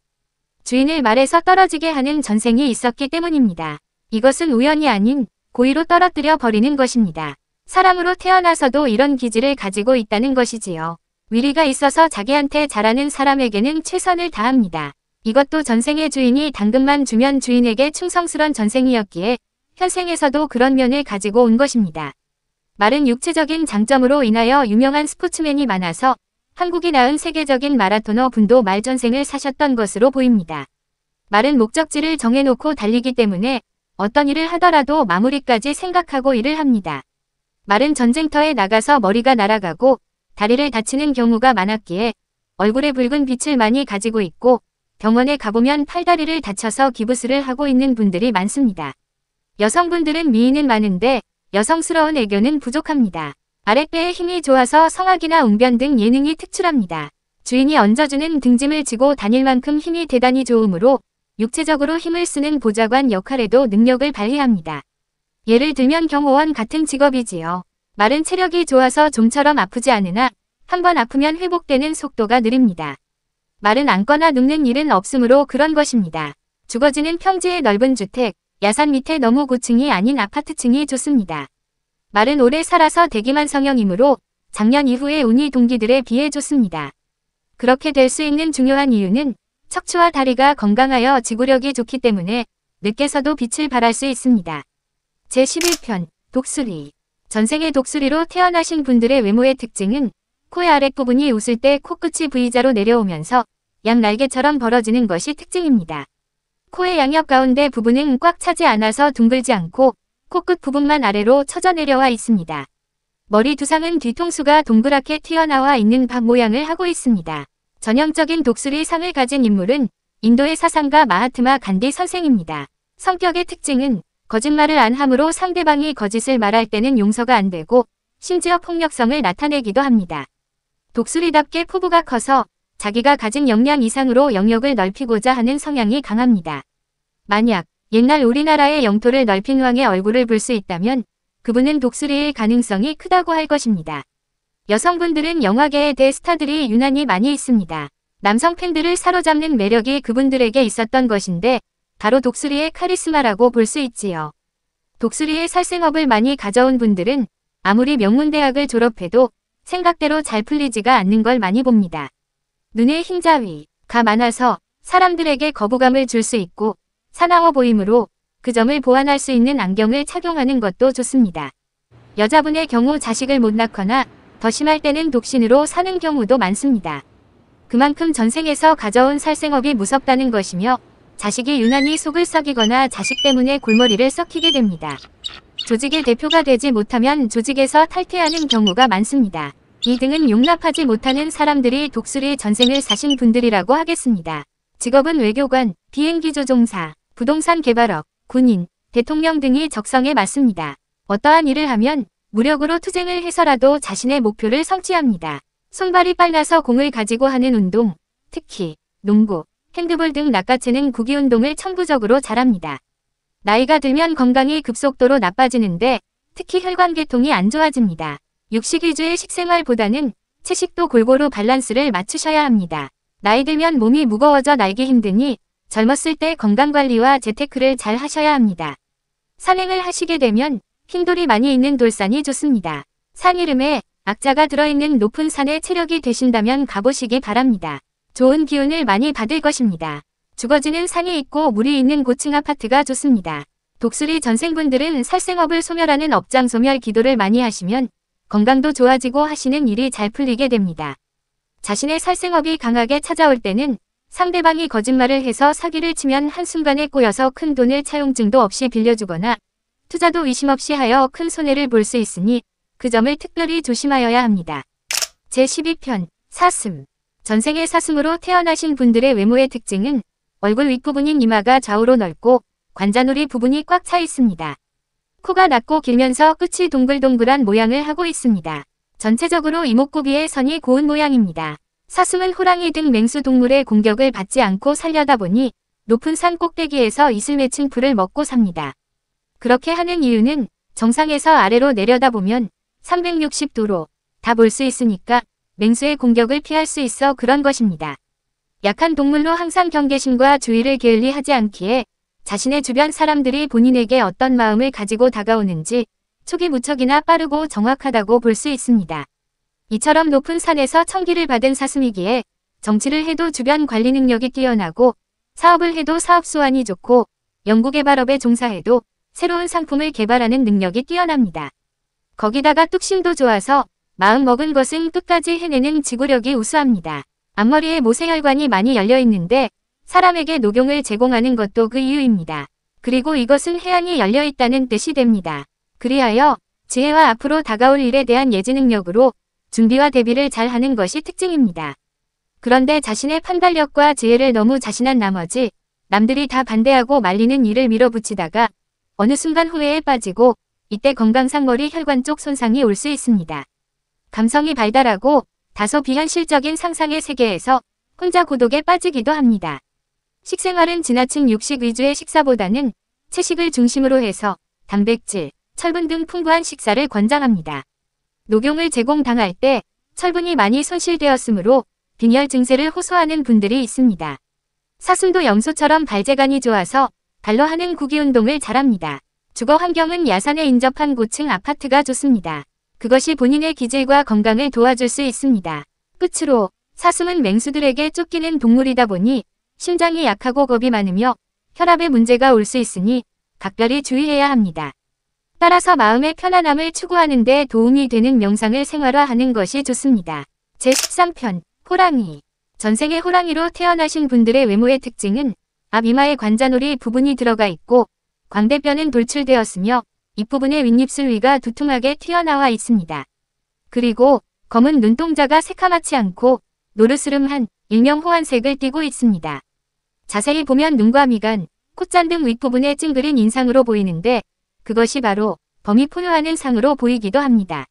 주인을 말에서 떨어지게 하는 전생이 있었기 때문입니다. 이것은 우연이 아닌 고의로 떨어뜨려 버리는 것입니다. 사람으로 태어나서도 이런 기질을 가지고 있다는 것이지요. 위리가 있어서 자기한테 잘하는 사람에게는 최선을 다합니다. 이것도 전생의 주인이 당근만 주면 주인에게 충성스런 전생이었기에 현생에서도 그런 면을 가지고 온 것입니다. 말은 육체적인 장점으로 인하여 유명한 스포츠맨이 많아서 한국이 낳은 세계적인 마라토너 분도 말 전생을 사셨던 것으로 보입니다. 말은 목적지를 정해놓고 달리기 때문에 어떤 일을 하더라도 마무리까지 생각하고 일을 합니다. 말은 전쟁터에 나가서 머리가 날아가고 다리를 다치는 경우가 많았기에 얼굴에 붉은 빛을 많이 가지고 있고 병원에 가보면 팔다리를 다쳐서 기부스를 하고 있는 분들이 많습니다. 여성분들은 미인은 많은데 여성스러운 애교는 부족합니다. 아랫배에 힘이 좋아서 성악이나 웅변 등 예능이 특출합니다. 주인이 얹어주는 등짐을 지고 다닐 만큼 힘이 대단히 좋으므로 육체적으로 힘을 쓰는 보좌관 역할에도 능력을 발휘합니다. 예를 들면 경호원 같은 직업이지요. 말은 체력이 좋아서 좀처럼 아프지 않으나 한번 아프면 회복되는 속도가 느립니다. 말은 앉거나 눕는 일은 없으므로 그런 것입니다. 주거지는 평지의 넓은 주택, 야산 밑에 너무 고층이 아닌 아파트층이 좋습니다. 말은 오래 살아서 대기만 성형이므로 작년 이후의 운이 동기들에 비해 좋습니다. 그렇게 될 수 있는 중요한 이유는 척추와 다리가 건강하여 지구력이 좋기 때문에 늦게서도 빛을 발할 수 있습니다. 제11편 독수리. 전생의 독수리로 태어나신 분들의 외모의 특징은 코의 아랫부분이 웃을 때 코끝이 V자로 내려오면서 양 날개처럼 벌어지는 것이 특징입니다. 코의 양옆 가운데 부분은 꽉 차지 않아서 둥글지 않고 코끝 부분만 아래로 처져 내려와 있습니다. 머리 두상은 뒤통수가 동그랗게 튀어나와 있는 밥 모양을 하고 있습니다. 전형적인 독수리 상을 가진 인물은 인도의 사상가 마하트마 간디 선생입니다. 성격의 특징은 거짓말을 안 함으로 상대방이 거짓을 말할 때는 용서가 안 되고 심지어 폭력성을 나타내기도 합니다. 독수리답게 포부가 커서 자기가 가진 역량 이상으로 영역을 넓히고자 하는 성향이 강합니다. 만약 옛날 우리나라의 영토를 넓힌 왕의 얼굴을 볼 수 있다면 그분은 독수리일 가능성이 크다고 할 것입니다. 여성분들은 영화계의 대스타들이 유난히 많이 있습니다. 남성 팬들을 사로잡는 매력이 그분들에게 있었던 것인데 바로 독수리의 카리스마라고 볼 수 있지요. 독수리의 살생업을 많이 가져온 분들은 아무리 명문대학을 졸업해도 생각대로 잘 풀리지가 않는 걸 많이 봅니다. 눈에 흰자위가 많아서 사람들에게 거부감을 줄 수 있고 사나워 보이므로 그 점을 보완할 수 있는 안경을 착용하는 것도 좋습니다. 여자분의 경우 자식을 못 낳거나 더 심할 때는 독신으로 사는 경우도 많습니다. 그만큼 전생에서 가져온 살생업이 무섭다는 것이며 자식이 유난히 속을 썩이거나 자식 때문에 골머리를 썩히게 됩니다. 조직의 대표가 되지 못하면 조직에서 탈퇴하는 경우가 많습니다. 이 등은 용납하지 못하는 사람들이 독수리 전생을 사신 분들이라고 하겠습니다. 직업은 외교관, 비행기 조종사, 부동산 개발업, 군인, 대통령 등이 적성에 맞습니다. 어떠한 일을 하면 무력으로 투쟁을 해서라도 자신의 목표를 성취합니다. 손발이 빨라서 공을 가지고 하는 운동, 특히 농구, 핸드볼 등 낚아채는 구기운동을 천부적으로 잘합니다. 나이가 들면 건강이 급속도로 나빠지는데 특히 혈관계통이 안 좋아집니다. 육식 위주의 식생활보다는 채식도 골고루 밸런스를 맞추셔야 합니다. 나이 들면 몸이 무거워져 날기 힘드니 젊었을 때 건강관리와 재테크를 잘 하셔야 합니다. 산행을 하시게 되면 흰돌이 많이 있는 돌산이 좋습니다. 산 이름에 악자가 들어있는 높은 산에 체력이 되신다면 가보시기 바랍니다. 좋은 기운을 많이 받을 것입니다. 주거지는 산이 있고 물이 있는 고층 아파트가 좋습니다. 독수리 전생분들은 살생업을 소멸하는 업장 소멸 기도를 많이 하시면 건강도 좋아지고 하시는 일이 잘 풀리게 됩니다. 자신의 살생업이 강하게 찾아올 때는 상대방이 거짓말을 해서 사기를 치면 한순간에 꼬여서 큰 돈을 차용증도 없이 빌려주거나 투자도 의심 없이 하여 큰 손해를 볼 수 있으니 그 점을 특별히 조심하여야 합니다. 제12편 사슴. 전생의 사슴으로 태어나신 분들의 외모의 특징은 얼굴 윗부분인 이마가 좌우로 넓고 관자놀이 부분이 꽉 차 있습니다. 코가 낮고 길면서 끝이 동글동글한 모양을 하고 있습니다. 전체적으로 이목구비의 선이 고운 모양입니다. 사슴은 호랑이 등 맹수 동물의 공격을 받지 않고 살려다 보니 높은 산 꼭대기에서 이슬 맺힌 풀을 먹고 삽니다. 그렇게 하는 이유는 정상에서 아래로 내려다보면 360도로 다 볼 수 있으니까 맹수의 공격을 피할 수 있어 그런 것입니다. 약한 동물로 항상 경계심과 주의를 게을리하지 않기에 자신의 주변 사람들이 본인에게 어떤 마음을 가지고 다가오는지 촉이 무척이나 빠르고 정확하다고 볼 수 있습니다. 이처럼 높은 산에서 천기를 받은 사슴이기에 정치를 해도 주변 관리 능력이 뛰어나고 사업을 해도 사업 수완이 좋고 연구개발업에 종사해도 새로운 상품을 개발하는 능력이 뛰어납니다. 거기다가 뚝심도 좋아서 마음 먹은 것은 끝까지 해내는 지구력이 우수합니다. 앞머리에 모세혈관이 많이 열려 있는데 사람에게 녹용을 제공하는 것도 그 이유입니다. 그리고 이것은 해안이 열려 있다는 뜻이 됩니다. 그리하여 지혜와 앞으로 다가올 일에 대한 예지 능력으로 준비와 대비를 잘 하는 것이 특징입니다. 그런데 자신의 판단력과 지혜를 너무 자신한 나머지 남들이 다 반대하고 말리는 일을 밀어붙이다가 어느 순간 후회에 빠지고 이때 건강상 머리 혈관 쪽 손상이 올 수 있습니다. 감성이 발달하고 다소 비현실적인 상상의 세계에서 혼자 고독에 빠지기도 합니다. 식생활은 지나친 육식 위주의 식사보다는 채식을 중심으로 해서 단백질, 철분 등 풍부한 식사를 권장합니다. 녹용을 제공당할 때 철분이 많이 손실되었으므로 빈혈 증세를 호소하는 분들이 있습니다. 사슴도 염소처럼 발재간이 좋아서 발로 하는 구기운동을 잘합니다. 주거 환경은 야산에 인접한 고층 아파트가 좋습니다. 그것이 본인의 기질과 건강을 도와줄 수 있습니다. 끝으로 사슴은 맹수들에게 쫓기는 동물이다 보니 심장이 약하고 겁이 많으며 혈압에 문제가 올 수 있으니 각별히 주의해야 합니다. 따라서 마음의 편안함을 추구하는 데 도움이 되는 명상을 생활화하는 것이 좋습니다. 제13편 호랑이. 전생에 호랑이로 태어나신 분들의 외모의 특징은 앞 이마에 관자놀이 부분이 들어가 있고 광대뼈는 돌출되었으며 입부분의 윗입술 위가 두툼하게 튀어나와 있습니다. 그리고 검은 눈동자가 새카맣지 않고 노르스름한 일명 호환색을 띠고 있습니다. 자세히 보면 눈과 미간, 콧잔 등 윗부분에 찡그린 인상으로 보이는데 그것이 바로 범이 포효하는 상으로 보이기도 합니다.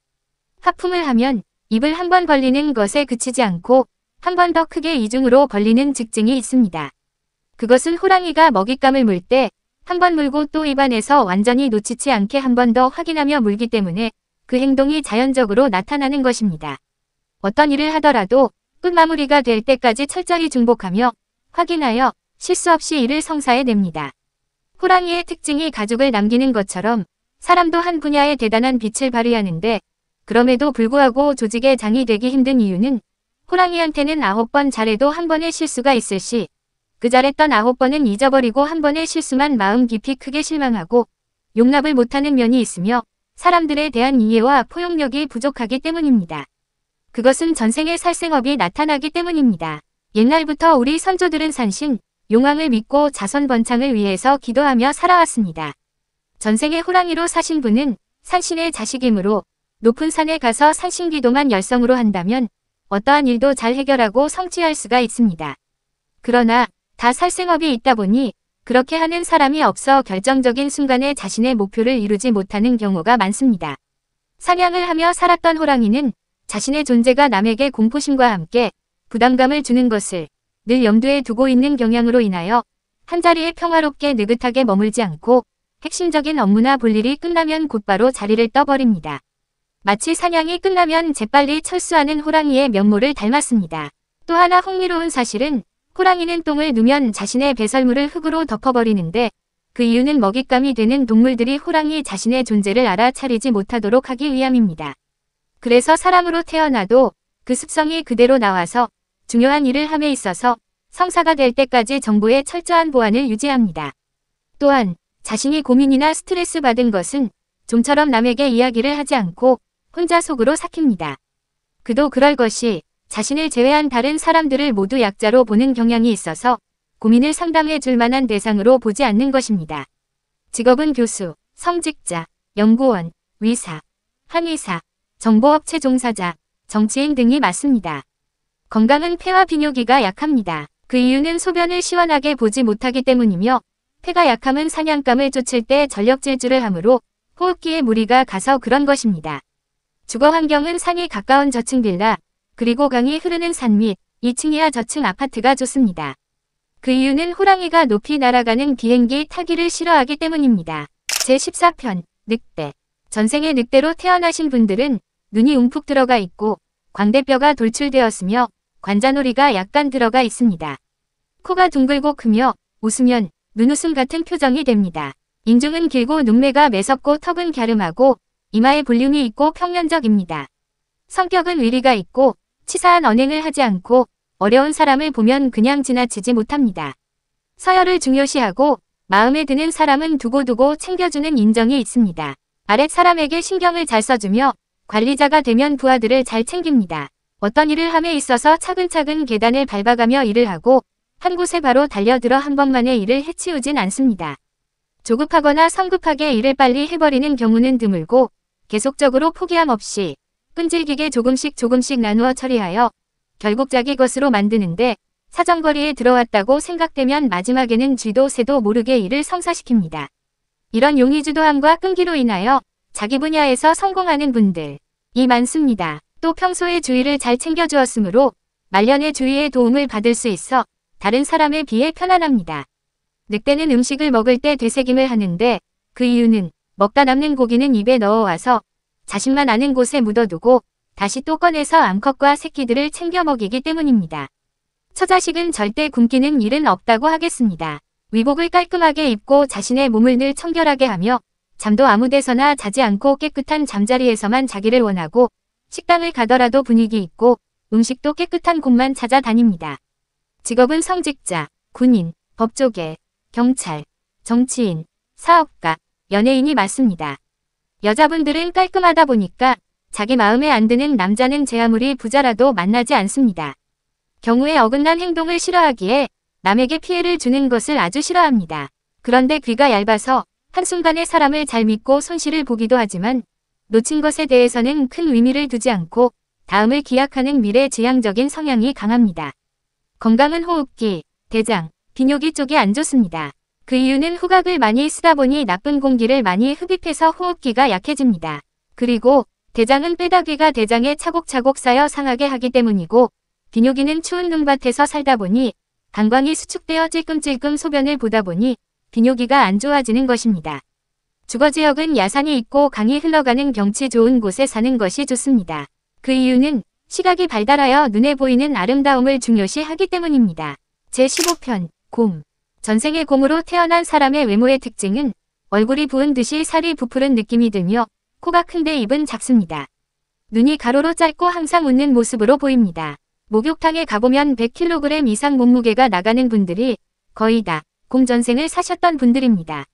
하품을 하면 입을 한 번 벌리는 것에 그치지 않고 한 번 더 크게 이중으로 벌리는 특징이 있습니다. 그것은 호랑이가 먹잇감을 물 때 한 번 물고 또 입안에서 완전히 놓치지 않게 한 번 더 확인하며 물기 때문에 그 행동이 자연적으로 나타나는 것입니다. 어떤 일을 하더라도 끝마무리가 될 때까지 철저히 중복하며 확인하여 실수 없이 일을 성사해냅니다. 호랑이의 특징이 가죽을 남기는 것처럼 사람도 한 분야에 대단한 빛을 발휘하는데 그럼에도 불구하고 조직의 장이 되기 힘든 이유는 호랑이한테는 9번 잘해도 한 번의 실수가 있을 시 그 잘했던 9번은 잊어버리고 한 번의 실수만 마음 깊이 크게 실망하고 용납을 못하는 면이 있으며 사람들에 대한 이해와 포용력이 부족하기 때문입니다. 그것은 전생의 살생업이 나타나기 때문입니다. 옛날부터 우리 선조들은 산신, 용왕을 믿고 자선 번창을 위해서 기도하며 살아왔습니다. 전생에 호랑이로 사신 분은 산신의 자식이므로 높은 산에 가서 산신기도만 열성으로 한다면 어떠한 일도 잘 해결하고 성취할 수가 있습니다. 그러나 다 살생업이 있다 보니 그렇게 하는 사람이 없어 결정적인 순간에 자신의 목표를 이루지 못하는 경우가 많습니다. 사냥을 하며 살았던 호랑이는 자신의 존재가 남에게 공포심과 함께 부담감을 주는 것을 늘 염두에 두고 있는 경향으로 인하여 한자리에 평화롭게 느긋하게 머물지 않고 핵심적인 업무나 볼일이 끝나면 곧바로 자리를 떠버립니다. 마치 사냥이 끝나면 재빨리 철수하는 호랑이의 면모를 닮았습니다. 또 하나 흥미로운 사실은 호랑이는 똥을 누면 자신의 배설물을 흙으로 덮어버리는데 그 이유는 먹잇감이 되는 동물들이 호랑이 자신의 존재를 알아차리지 못하도록 하기 위함입니다. 그래서 사람으로 태어나도 그 습성이 그대로 나와서 중요한 일을 함에 있어서 성사가 될 때까지 정보의 철저한 보안을 유지합니다. 또한 자신이 고민이나 스트레스 받은 것은 좀처럼 남에게 이야기를 하지 않고 혼자 속으로 삭힙니다. 그도 그럴 것이 자신을 제외한 다른 사람들을 모두 약자로 보는 경향이 있어서 고민을 상담해 줄 만한 대상으로 보지 않는 것입니다. 직업은 교수, 성직자, 연구원, 의사, 한의사, 정보업체 종사자, 정치인 등이 많습니다. 건강은 폐와 비뇨기가 약합니다. 그 이유는 소변을 시원하게 보지 못하기 때문이며 폐가 약함은 사냥감을 쫓을 때 전력 질주를 하므로 호흡기에 무리가 가서 그런 것입니다. 주거 환경은 산이 가까운 저층 빌라, 그리고 강이 흐르는 산 및 2층 이하 저층 아파트가 좋습니다. 그 이유는 호랑이가 높이 날아가는 비행기 타기를 싫어하기 때문입니다. 제14편 늑대. 전생에 늑대로 태어나신 분들은 눈이 움푹 들어가 있고 광대뼈가 돌출되었으며 관자놀이가 약간 들어가 있습니다. 코가 둥글고 크며 웃으면 눈웃음 같은 표정이 됩니다. 인중은 길고 눈매가 매섭고 턱은 갸름하고 이마에 볼륨이 있고 평면적입니다. 성격은 의리가 있고 치사한 언행을 하지 않고 어려운 사람을 보면 그냥 지나치지 못합니다. 서열을 중요시하고 마음에 드는 사람은 두고두고 챙겨주는 인정이 있습니다. 아랫 사람에게 신경을 잘 써주며 관리자가 되면 부하들을 잘 챙깁니다. 어떤 일을 함에 있어서 차근차근 계단을 밟아가며 일을 하고 한 곳에 바로 달려들어 한 번만에 일을 해치우진 않습니다. 조급하거나 성급하게 일을 빨리 해버리는 경우는 드물고 계속적으로 포기함 없이 끈질기게 조금씩 나누어 처리하여 결국 자기 것으로 만드는데 사정거리에 들어왔다고 생각되면 마지막에는 쥐도 새도 모르게 일을 성사시킵니다. 이런 용의주도함과 끈기로 인하여 자기 분야에서 성공하는 분들이 많습니다. 또 평소에 주위를 잘 챙겨주었으므로 말년에 주위의 도움을 받을 수 있어 다른 사람에 비해 편안합니다. 늑대는 음식을 먹을 때 되새김을 하는데 그 이유는 먹다 남는 고기는 입에 넣어와서 자신만 아는 곳에 묻어두고 다시 또 꺼내서 암컷과 새끼들을 챙겨 먹이기 때문입니다. 처자식은 절대 굶기는 일은 없다고 하겠습니다. 위복을 깔끔하게 입고 자신의 몸을 늘 청결하게 하며 잠도 아무 데서나 자지 않고 깨끗한 잠자리에서만 자기를 원하고 식당을 가더라도 분위기 있고 음식도 깨끗한 곳만 찾아다닙니다. 직업은 성직자, 군인, 법조계, 경찰, 정치인, 사업가, 연예인이 많습니다. 여자분들은 깔끔하다 보니까 자기 마음에 안 드는 남자는 제 아무리 부자라도 만나지 않습니다. 경우에 어긋난 행동을 싫어하기에 남에게 피해를 주는 것을 아주 싫어합니다. 그런데 귀가 얇아서 한순간에 사람을 잘 믿고 손실을 보기도 하지만 놓친 것에 대해서는 큰 의미를 두지 않고 다음을 기약하는 미래지향적인 성향이 강합니다. 건강은 호흡기, 대장, 비뇨기 쪽이 안 좋습니다. 그 이유는 후각을 많이 쓰다 보니 나쁜 공기를 많이 흡입해서 호흡기가 약해집니다. 그리고 대장은 빼다귀가 대장에 차곡차곡 쌓여 상하게 하기 때문이고 비뇨기는 추운 눈밭에서 살다 보니 방광이 수축되어 찔끔찔끔 소변을 보다 보니 비뇨기가 안 좋아지는 것입니다. 주거지역은 야산이 있고 강이 흘러가는 경치 좋은 곳에 사는 것이 좋습니다. 그 이유는 시각이 발달하여 눈에 보이는 아름다움을 중요시하기 때문입니다. 제15편 곰. 전생의 곰으로 태어난 사람의 외모의 특징은 얼굴이 부은 듯이 살이 부풀은 느낌이 들며 코가 큰데 입은 작습니다. 눈이 가로로 짧고 항상 웃는 모습으로 보입니다. 목욕탕에 가보면 100kg 이상 몸무게가 나가는 분들이 거의 다 곰 전생을 사셨던 분들입니다.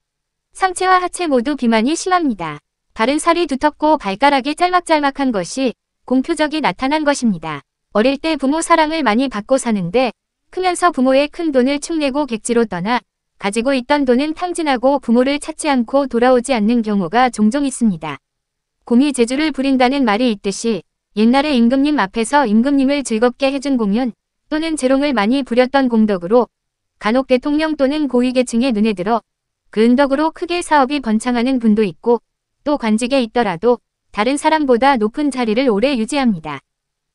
상체와 하체 모두 비만이 심합니다. 발은 살이 두텁고 발가락이 짤막짤막한 것이 곰 표적이 나타난 것입니다. 어릴 때 부모 사랑을 많이 받고 사는데 크면서 부모의 큰 돈을 축내고 객지로 떠나 가지고 있던 돈은 탕진하고 부모를 찾지 않고 돌아오지 않는 경우가 종종 있습니다. 곰이 재주를 부린다는 말이 있듯이 옛날에 임금님 앞에서 임금님을 즐겁게 해준 공연 또는 재롱을 많이 부렸던 공덕으로 간혹 대통령 또는 고위계층의 눈에 들어 그 은덕으로 크게 사업이 번창하는 분도 있고 또 관직에 있더라도 다른 사람보다 높은 자리를 오래 유지합니다.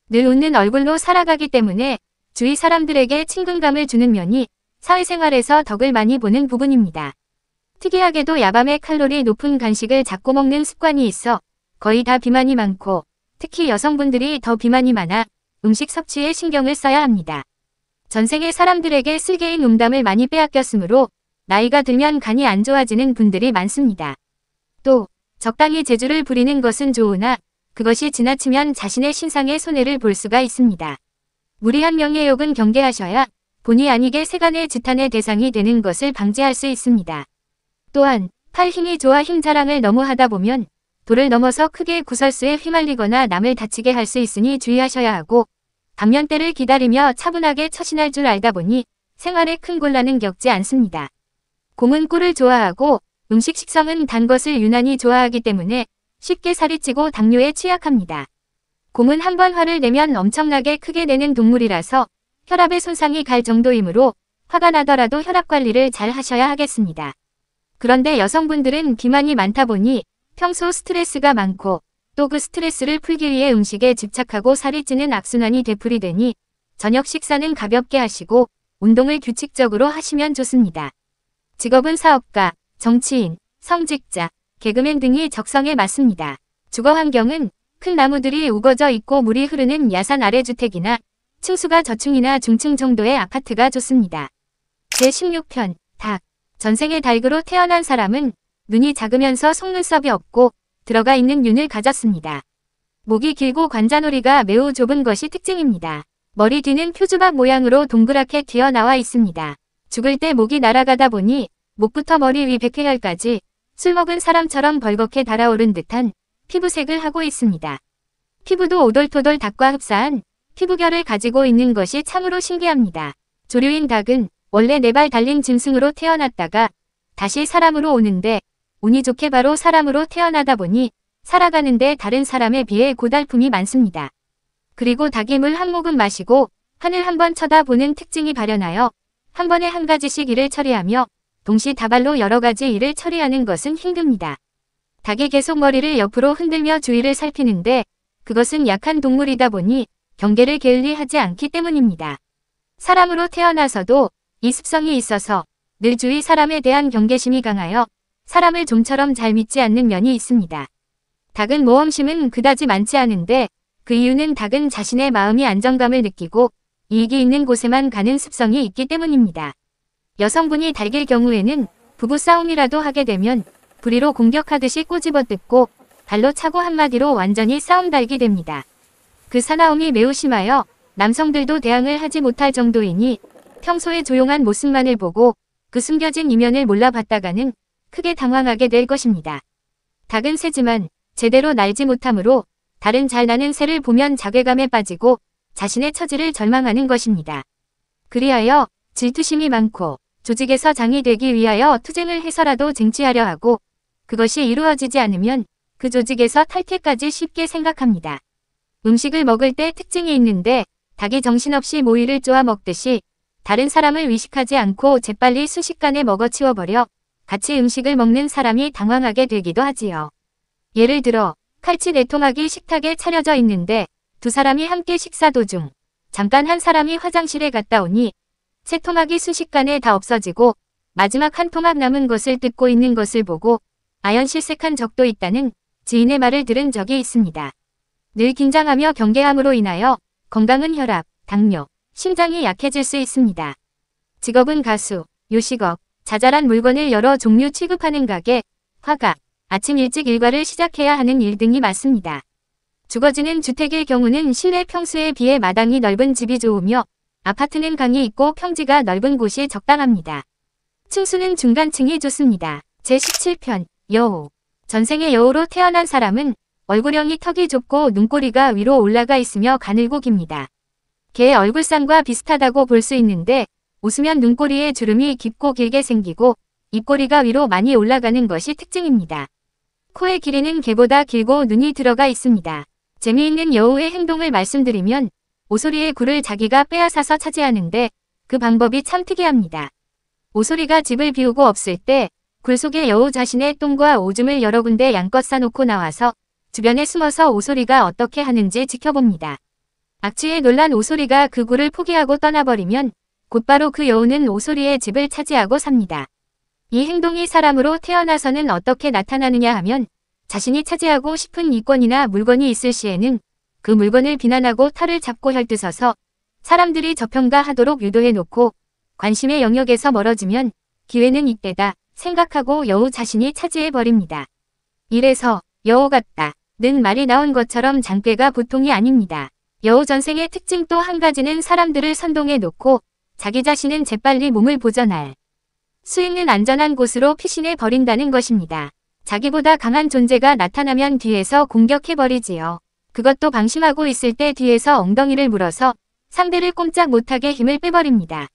늘 웃는 얼굴로 살아가기 때문에 주위 사람들에게 친근감을 주는 면이 사회생활에서 덕을 많이 보는 부분입니다. 특이하게도 야밤에 칼로리 높은 간식을 자꾸 먹는 습관이 있어 거의 다 비만이 많고 특히 여성분들이 더 비만이 많아 음식 섭취에 신경을 써야 합니다. 전생에 사람들에게 쓸개인 음담을 많이 빼앗겼으므로 나이가 들면 간이 안 좋아지는 분들이 많습니다. 또 적당히 재주를 부리는 것은 좋으나 그것이 지나치면 자신의 신상에 손해를 볼 수가 있습니다. 무리한 명예욕은 경계하셔야 본의 아니게 세간의 지탄의 대상이 되는 것을 방지할 수 있습니다. 또한 팔 힘이 좋아 힘 자랑을 너무 하다 보면 도를 넘어서 크게 구설수에 휘말리거나 남을 다치게 할 수 있으니 주의하셔야 하고 반면 때를 기다리며 차분하게 처신할 줄 알다 보니 생활에 큰 곤란은 겪지 않습니다. 곰은 꿀을 좋아하고 음식 식성은 단 것을 유난히 좋아하기 때문에 쉽게 살이 찌고 당뇨에 취약합니다. 곰은 한 번 화를 내면 엄청나게 크게 내는 동물이라서 혈압에 손상이 갈 정도이므로 화가 나더라도 혈압 관리를 잘 하셔야 하겠습니다. 그런데 여성분들은 비만이 많다 보니 평소 스트레스가 많고 또 그 스트레스를 풀기 위해 음식에 집착하고 살이 찌는 악순환이 되풀이되니 저녁 식사는 가볍게 하시고 운동을 규칙적으로 하시면 좋습니다. 직업은 사업가, 정치인, 성직자, 개그맨 등이 적성에 맞습니다. 주거 환경은 큰 나무들이 우거져 있고 물이 흐르는 야산 아래 주택이나 층수가 저층이나 중층 정도의 아파트가 좋습니다. 제16편 닭. 전생의 닭으로 태어난 사람은 눈이 작으면서 속눈썹이 없고 들어가 있는 윤을 가졌습니다. 목이 길고 관자놀이가 매우 좁은 것이 특징입니다. 머리 뒤는 표주박 모양으로 동그랗게 튀어나와 있습니다. 죽을 때 목이 날아가다 보니 목부터 머리 위 백회혈까지 술 먹은 사람처럼 벌겋게 달아오른 듯한 피부색을 하고 있습니다. 피부도 오돌토돌 닭과 흡사한 피부결을 가지고 있는 것이 참으로 신기합니다. 조류인 닭은 원래 4발 달린 짐승으로 태어났다가 다시 사람으로 오는데 운이 좋게 바로 사람으로 태어나다 보니 살아가는데 다른 사람에 비해 고달픔이 많습니다. 그리고 닭이 물 한 모금 마시고 하늘 한번 쳐다보는 특징이 발현하여 한 번에 한 가지씩 일을 처리하며 동시다발로 여러 가지 일을 처리하는 것은 힘듭니다. 닭이 계속 머리를 옆으로 흔들며 주위를 살피는데 그것은 약한 동물이다 보니 경계를 게을리하지 않기 때문입니다. 사람으로 태어나서도 이 습성이 있어서 늘 주위 사람에 대한 경계심이 강하여 사람을 좀처럼 잘 믿지 않는 면이 있습니다. 닭은 모험심은 그다지 많지 않은데 그 이유는 닭은 자신의 마음이 안정감을 느끼고 이익이 있는 곳에만 가는 습성이 있기 때문입니다. 여성분이 닭일 경우에는 부부싸움이라도 하게 되면 부리로 공격하듯이 꼬집어 뜯고 발로 차고 한마디로 완전히 싸움닭이 됩니다. 그 사나움이 매우 심하여 남성들도 대항을 하지 못할 정도이니 평소에 조용한 모습만을 보고 그 숨겨진 이면을 몰라봤다가는 크게 당황하게 될 것입니다. 닭은 새지만 제대로 날지 못하므로 다른 잘 나는 새를 보면 자괴감에 빠지고 자신의 처지를 절망하는 것입니다. 그리하여 질투심이 많고 조직에서 장이 되기 위하여 투쟁을 해서라도 쟁취하려 하고 그것이 이루어지지 않으면 그 조직에서 탈퇴까지 쉽게 생각합니다. 음식을 먹을 때 특징이 있는데 닭이 정신없이 모이를 쪼아 먹듯이 다른 사람을 의식하지 않고 재빨리 순식간에 먹어치워버려 같이 음식을 먹는 사람이 당황하게 되기도 하지요. 예를 들어 칼치 4토막이 식탁에 차려져 있는데 두 사람이 함께 식사 도중 잠깐 한 사람이 화장실에 갔다 오니 세 토막이 순식간에 다 없어지고 마지막 한 토막 남은 것을 뜯고 있는 것을 보고 아연실색한 적도 있다는 지인의 말을 들은 적이 있습니다. 늘 긴장하며 경계함으로 인하여 건강은 혈압, 당뇨, 심장이 약해질 수 있습니다. 직업은 가수, 요식업, 자잘한 물건을 여러 종류 취급하는 가게, 화가, 아침 일찍 일과를 시작해야 하는 일 등이 많습니다. 주거지는 주택의 경우는 실내 평수에 비해 마당이 넓은 집이 좋으며 아파트는 강이 있고 평지가 넓은 곳이 적당합니다. 층수는 중간층이 좋습니다. 제17편 여우. 전생의 여우로 태어난 사람은 얼굴형이 턱이 좁고 눈꼬리가 위로 올라가 있으며 가늘고 깁니다. 개의 얼굴상과 비슷하다고 볼 수 있는데 웃으면 눈꼬리에 주름이 깊고 길게 생기고 입꼬리가 위로 많이 올라가는 것이 특징입니다. 코의 길이는 개보다 길고 눈이 들어가 있습니다. 재미있는 여우의 행동을 말씀드리면 오소리의 굴을 자기가 빼앗아서 차지하는데 그 방법이 참 특이합니다. 오소리가 집을 비우고 없을 때 굴 속에 여우 자신의 똥과 오줌을 여러 군데 양껏 싸놓고 나와서 주변에 숨어서 오소리가 어떻게 하는지 지켜봅니다. 악취에 놀란 오소리가 그 굴을 포기하고 떠나버리면 곧바로 그 여우는 오소리의 집을 차지하고 삽니다. 이 행동이 사람으로 태어나서는 어떻게 나타나느냐 하면 자신이 차지하고 싶은 이권이나 물건이 있을 시에는 그 물건을 비난하고 털을 잡고 혈뜨서서 사람들이 저평가하도록 유도해놓고 관심의 영역에서 멀어지면 기회는 이때다 생각하고 여우 자신이 차지해버립니다. 이래서 여우 같다 는 말이 나온 것처럼 장꾀가 보통이 아닙니다. 여우 전생의 특징 또 한 가지는 사람들을 선동해 놓고 자기 자신은 재빨리 몸을 보전할 수 있는 안전한 곳으로 피신해 버린다는 것입니다. 자기보다 강한 존재가 나타나면 뒤에서 공격해버리지요. 그것도 방심하고 있을 때 뒤에서 엉덩이를 물어서 상대를 꼼짝 못하게 힘을 빼버립니다.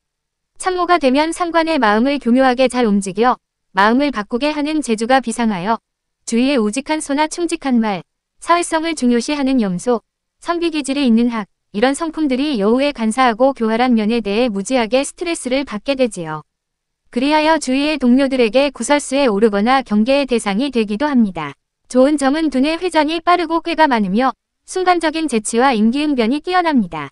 참모가 되면 상관의 마음을 교묘하게 잘 움직여 마음을 바꾸게 하는 재주가 비상하여 주위에 우직한 소나 충직한 말, 사회성을 중요시하는 염소, 선비기질이 있는 학, 이런 성품들이 여우의 간사하고 교활한 면에 대해 무지하게 스트레스를 받게 되지요. 그리하여 주위의 동료들에게 구설수에 오르거나 경계의 대상이 되기도 합니다. 좋은 점은 두뇌 회전이 빠르고 꾀가 많으며 순간적인 재치와 임기응변이 뛰어납니다.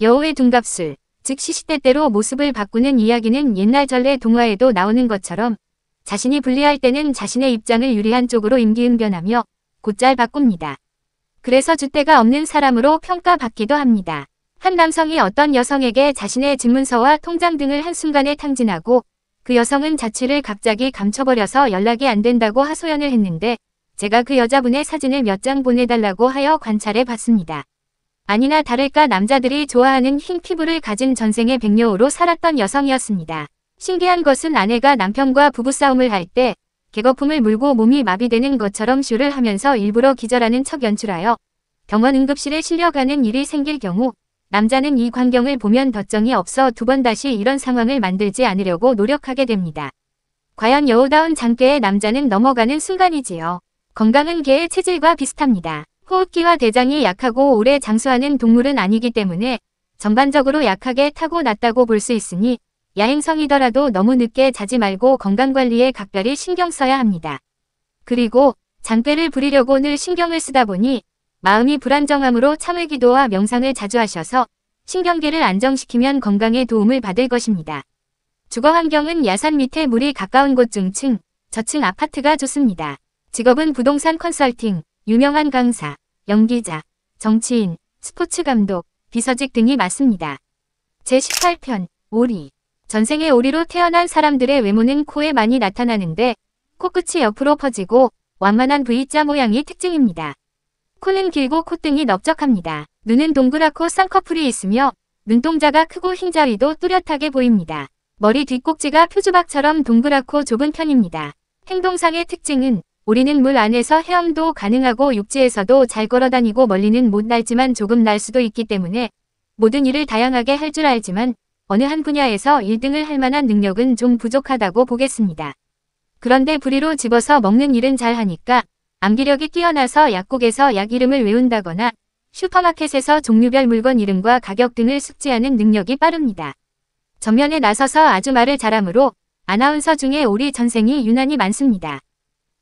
여우의 둔갑술, 즉 시시때때로 모습을 바꾸는 이야기는 옛날 전래 동화에도 나오는 것처럼 자신이 불리할 때는 자신의 입장을 유리한 쪽으로 임기응변하며 곧잘 바꿉니다. 그래서 줏대가 없는 사람으로 평가받기도 합니다. 한 남성이 어떤 여성에게 자신의 집문서와 통장 등을 한순간에 탕진하고 그 여성은 자취를 갑자기 감춰버려서 연락이 안 된다고 하소연을 했는데 제가 그 여자분의 사진을 몇 장 보내달라고 하여 관찰해 봤습니다. 아니나 다를까 남자들이 좋아하는 흰 피부를 가진 전생의 백녀우로 살았던 여성이었습니다. 신기한 것은 아내가 남편과 부부싸움을 할 때 개거품을 물고 몸이 마비되는 것처럼 쇼를 하면서 일부러 기절하는 척 연출하여 병원 응급실에 실려가는 일이 생길 경우 남자는 이 광경을 보면 덧정이 없어 두 번 다시 이런 상황을 만들지 않으려고 노력하게 됩니다. 과연 여우다운 장꾀의 남자는 넘어가는 순간이지요. 건강은 개의 체질과 비슷합니다. 호흡기와 대장이 약하고 오래 장수하는 동물은 아니기 때문에 전반적으로 약하게 타고났다고 볼 수 있으니 야행성이더라도 너무 늦게 자지 말고 건강관리에 각별히 신경 써야 합니다. 그리고 장꾀를 부리려고 늘 신경을 쓰다 보니 마음이 불안정함으로 참을기도와 명상을 자주 하셔서 신경계를 안정시키면 건강에 도움을 받을 것입니다. 주거 환경은 야산 밑에 물이 가까운 곳 중층, 저층 아파트가 좋습니다. 직업은 부동산 컨설팅, 유명한 강사, 연기자, 정치인, 스포츠 감독, 비서직 등이 많습니다. 제18편, 오리. 전생의 오리로 태어난 사람들의 외모는 코에 많이 나타나는데 코끝이 옆으로 퍼지고 완만한 V자 모양이 특징입니다. 코는 길고 콧등이 넓적합니다. 눈은 동그랗고 쌍꺼풀이 있으며 눈동자가 크고 흰자위도 뚜렷하게 보입니다. 머리 뒷꼭지가 표주박처럼 동그랗고 좁은 편입니다. 행동상의 특징은 오리는 물 안에서 헤엄도 가능하고 육지에서도 잘 걸어다니고 멀리는 못 날지만 조금 날 수도 있기 때문에 모든 일을 다양하게 할 줄 알지만 어느 한 분야에서 1등을 할 만한 능력은 좀 부족하다고 보겠습니다. 그런데 부리로 집어서 먹는 일은 잘 하니까 암기력이 뛰어나서 약국에서 약 이름을 외운다거나 슈퍼마켓에서 종류별 물건 이름과 가격 등을 숙지하는 능력이 빠릅니다. 전면에 나서서 아주 말을 잘하므로 아나운서 중에 오리 전생이 유난히 많습니다.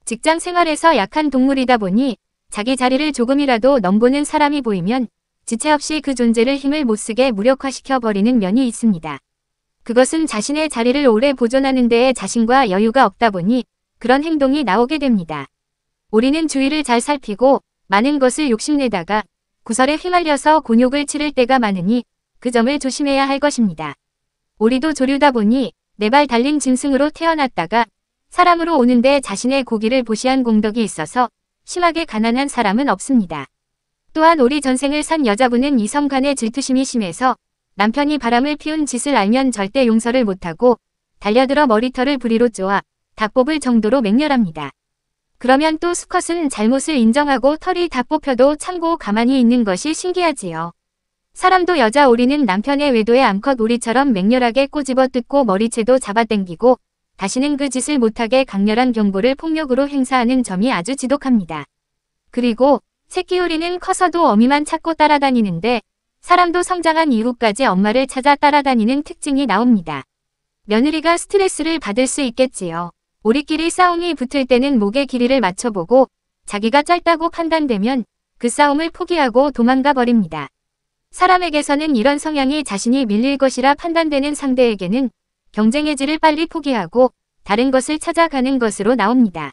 직장 생활에서 약한 동물이다 보니 자기 자리를 조금이라도 넘보는 사람이 보이면 지체 없이 그 존재를 힘을 못쓰게 무력화시켜 버리는 면이 있습니다. 그것은 자신의 자리를 오래 보존하는 데에 자신과 여유가 없다 보니 그런 행동이 나오게 됩니다. 오리는 주위를 잘 살피고 많은 것을 욕심내다가 구설에 휘말려서 곤욕을 치를 때가 많으니 그 점을 조심해야 할 것입니다. 오리도 조류다 보니 네 발 달린 짐승으로 태어났다가 사람으로 오는데 자신의 고기를 보시한 공덕이 있어서 심하게 가난한 사람은 없습니다. 또한 오리 전생을 산 여자분은 이성 간의 질투심이 심해서 남편이 바람을 피운 짓을 알면 절대 용서를 못하고 달려들어 머리털을 부리로 쪼아 다 뽑을 정도로 맹렬합니다. 그러면 또 수컷은 잘못을 인정하고 털이 다 뽑혀도 참고 가만히 있는 것이 신기하지요. 사람도 여자 오리는 남편의 외도에 암컷 오리처럼 맹렬하게 꼬집어 뜯고 머리채도 잡아당기고 다시는 그 짓을 못하게 강렬한 경고를 폭력으로 행사하는 점이 아주 지독합니다. 그리고 새끼 오리는 커서도 어미만 찾고 따라다니는데 사람도 성장한 이후까지 엄마를 찾아 따라다니는 특징이 나옵니다. 며느리가 스트레스를 받을 수 있겠지요. 오리끼리 싸움이 붙을 때는 목의 길이를 맞춰보고 자기가 짧다고 판단되면 그 싸움을 포기하고 도망가 버립니다. 사람에게서는 이런 성향이 자신이 밀릴 것이라 판단되는 상대에게는 경쟁의 질을 빨리 포기하고 다른 것을 찾아가는 것으로 나옵니다.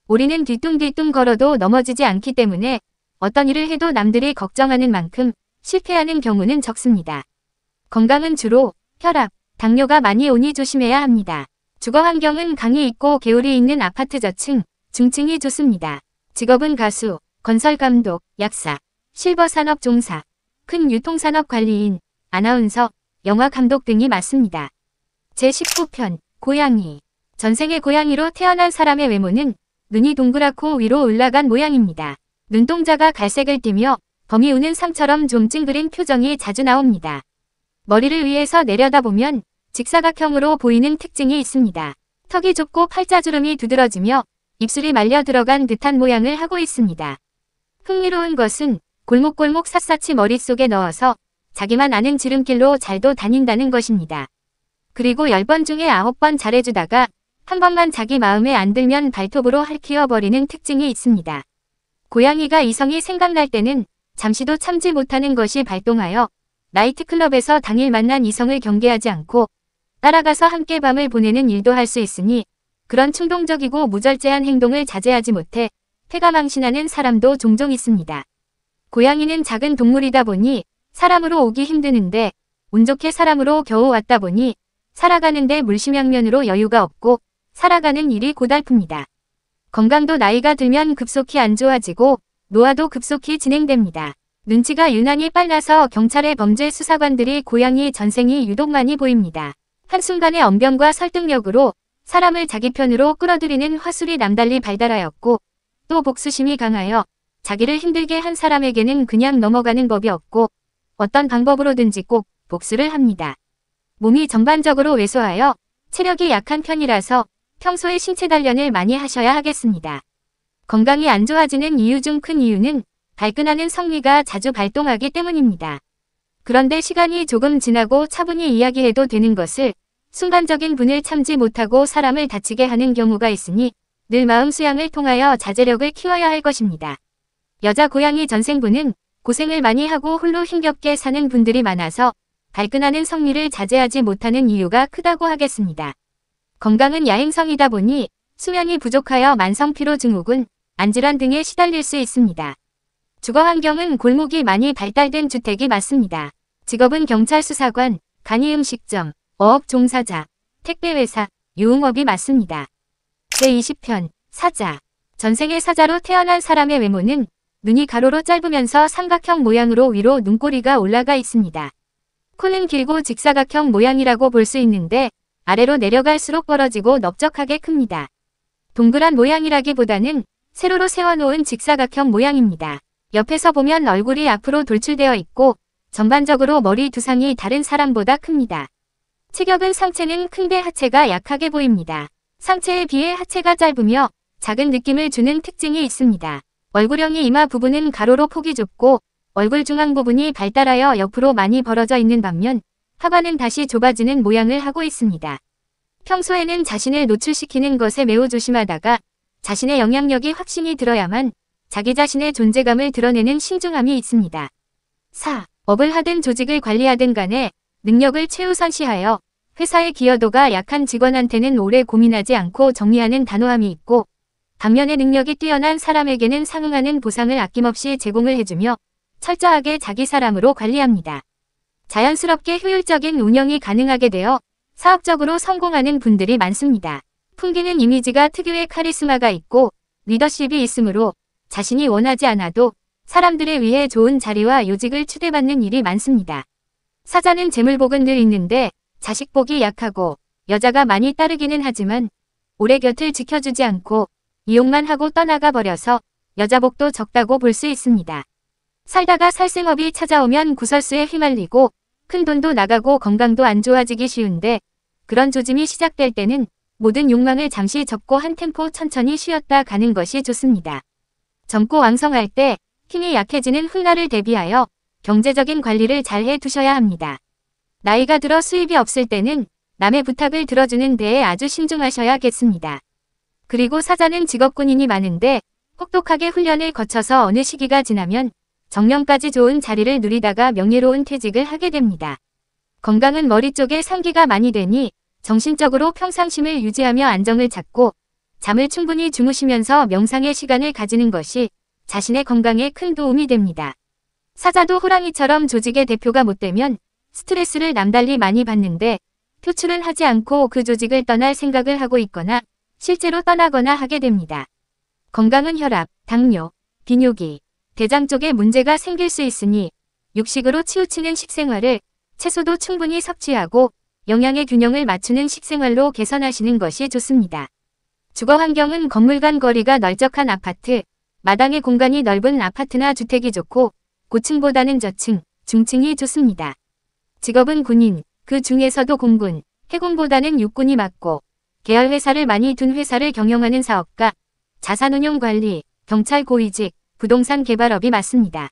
오리는 뒤뚱뒤뚱 걸어도 넘어지지 않기 때문에 어떤 일을 해도 남들이 걱정하는 만큼 실패하는 경우는 적습니다. 건강은 주로 혈압, 당뇨가 많이 오니 조심해야 합니다. 주거 환경은 강이 있고 개울이 있는 아파트 저층, 중층이 좋습니다. 직업은 가수, 건설감독, 약사, 실버산업 종사, 큰 유통산업 관리인, 아나운서, 영화감독 등이 많습니다. 제19편, 고양이. 전생의 고양이로 태어난 사람의 외모는 눈이 동그랗고 위로 올라간 모양입니다. 눈동자가 갈색을 띠며 범이 우는 상처럼 좀 찡그린 표정이 자주 나옵니다. 머리를 위에서 내려다보면 직사각형으로 보이는 특징이 있습니다. 턱이 좁고 팔자주름이 두드러지며 입술이 말려 들어간 듯한 모양을 하고 있습니다. 흥미로운 것은 골목골목 샅샅이 머릿속에 넣어서 자기만 아는 지름길로 잘도 다닌다는 것입니다. 그리고 10번 중에 9번 잘해주다가 한 번만 자기 마음에 안 들면 발톱으로 핥히어버리는 특징이 있습니다. 고양이가 이성이 생각날 때는 잠시도 참지 못하는 것이 발동하여 나이트클럽에서 당일 만난 이성을 경계하지 않고 따라가서 함께 밤을 보내는 일도 할 수 있으니 그런 충동적이고 무절제한 행동을 자제하지 못해 패가 망신하는 사람도 종종 있습니다. 고양이는 작은 동물이다 보니 사람으로 오기 힘드는데 운 좋게 사람으로 겨우 왔다 보니 살아가는데 물심양면으로 여유가 없고 살아가는 일이 고달픕니다. 건강도 나이가 들면 급속히 안 좋아지고 노화도 급속히 진행됩니다. 눈치가 유난히 빨라서 경찰의 범죄 수사관들이 고양이 전생이 유독 많이 보입니다. 한순간의 언변과 설득력으로 사람을 자기 편으로 끌어들이는 화술이 남달리 발달하였고 또 복수심이 강하여 자기를 힘들게 한 사람에게는 그냥 넘어가는 법이 없고 어떤 방법으로든지 꼭 복수를 합니다. 몸이 전반적으로 왜소하여 체력이 약한 편이라서 평소에 신체 단련을 많이 하셔야 하겠습니다. 건강이 안 좋아지는 이유 중 큰 이유는 발끈하는 성미가 자주 발동하기 때문입니다. 그런데 시간이 조금 지나고 차분히 이야기해도 되는 것을 순간적인 분을 참지 못하고 사람을 다치게 하는 경우가 있으니 늘 마음 수양을 통하여 자제력을 키워야 할 것입니다. 여자 고양이 전생부는 고생을 많이 하고 홀로 힘겹게 사는 분들이 많아서 발끈하는 성미를 자제하지 못하는 이유가 크다고 하겠습니다. 건강은 야행성이다 보니 수면이 부족하여 만성피로 증후군, 안질환 등에 시달릴 수 있습니다. 주거 환경은 골목이 많이 발달된 주택이 많습니다. 직업은 경찰 수사관, 간이음식점, 어업 종사자, 택배회사, 유흥업이 많습니다. 제20편 사자. 전생의 사자로 태어난 사람의 외모는 눈이 가로로 짧으면서 삼각형 모양으로 위로 눈꼬리가 올라가 있습니다. 코는 길고 직사각형 모양이라고 볼 수 있는데 아래로 내려갈수록 벌어지고 넓적하게 큽니다. 동그란 모양이라기보다는 세로로 세워놓은 직사각형 모양입니다. 옆에서 보면 얼굴이 앞으로 돌출되어 있고 전반적으로 머리 두상이 다른 사람보다 큽니다. 체격은 상체는 큰데 하체가 약하게 보입니다. 상체에 비해 하체가 짧으며 작은 느낌을 주는 특징이 있습니다. 얼굴형이 이마 부분은 가로로 폭이 좁고 얼굴 중앙 부분이 발달하여 옆으로 많이 벌어져 있는 반면 하관은 다시 좁아지는 모양을 하고 있습니다. 평소에는 자신을 노출시키는 것에 매우 조심하다가 자신의 영향력이 확신이 들어야만 자기 자신의 존재감을 드러내는 신중함이 있습니다. 4. 업을 하든 조직을 관리하든 간에 능력을 최우선시하여 회사의 기여도가 약한 직원한테는 오래 고민하지 않고 정리하는 단호함이 있고 반면에 능력이 뛰어난 사람에게는 상응하는 보상을 아낌없이 제공을 해주며 철저하게 자기 사람으로 관리합니다. 자연스럽게 효율적인 운영이 가능하게 되어 사업적으로 성공하는 분들이 많습니다. 풍기는 이미지가 특유의 카리스마가 있고 리더십이 있으므로 자신이 원하지 않아도 사람들에 위해 좋은 자리와 요직을 추대받는 일이 많습니다. 사자는 재물복은 늘 있는데 자식복이 약하고 여자가 많이 따르기는 하지만 오래 곁을 지켜주지 않고 이용만 하고 떠나가 버려서 여자복도 적다고 볼 수 있습니다. 살다가 살생업이 찾아오면 구설수에 휘말리고 큰 돈도 나가고 건강도 안 좋아지기 쉬운데 그런 조짐이 시작될 때는 모든 욕망을 잠시 접고 한 템포 천천히 쉬었다 가는 것이 좋습니다. 젊고 왕성할 때 힘이 약해지는 훗날을 대비하여 경제적인 관리를 잘 해두셔야 합니다. 나이가 들어 수입이 없을 때는 남의 부탁을 들어주는 데에 아주 신중하셔야겠습니다. 그리고 사자는 직업군인이 많은데 혹독하게 훈련을 거쳐서 어느 시기가 지나면 정년까지 좋은 자리를 누리다가 명예로운 퇴직을 하게 됩니다. 건강은 머리 쪽에 상기가 많이 되니 정신적으로 평상심을 유지하며 안정을 찾고 잠을 충분히 주무시면서 명상의 시간을 가지는 것이 자신의 건강에 큰 도움이 됩니다. 사자도 호랑이처럼 조직의 대표가 못 되면 스트레스를 남달리 많이 받는데 표출은 하지 않고 그 조직을 떠날 생각을 하고 있거나 실제로 떠나거나 하게 됩니다. 건강은 혈압, 당뇨, 비뇨기, 대장 쪽에 문제가 생길 수 있으니 육식으로 치우치는 식생활을 채소도 충분히 섭취하고 영양의 균형을 맞추는 식생활로 개선하시는 것이 좋습니다. 주거 환경은 건물 간 거리가 널쩍한 아파트, 마당의 공간이 넓은 아파트나 주택이 좋고 고층보다는 저층, 중층이 좋습니다. 직업은 군인, 그 중에서도 공군, 해군보다는 육군이 맞고 계열 회사를 많이 둔 회사를 경영하는 사업가, 자산운용 관리, 경찰 고위직, 부동산 개발업이 맞습니다.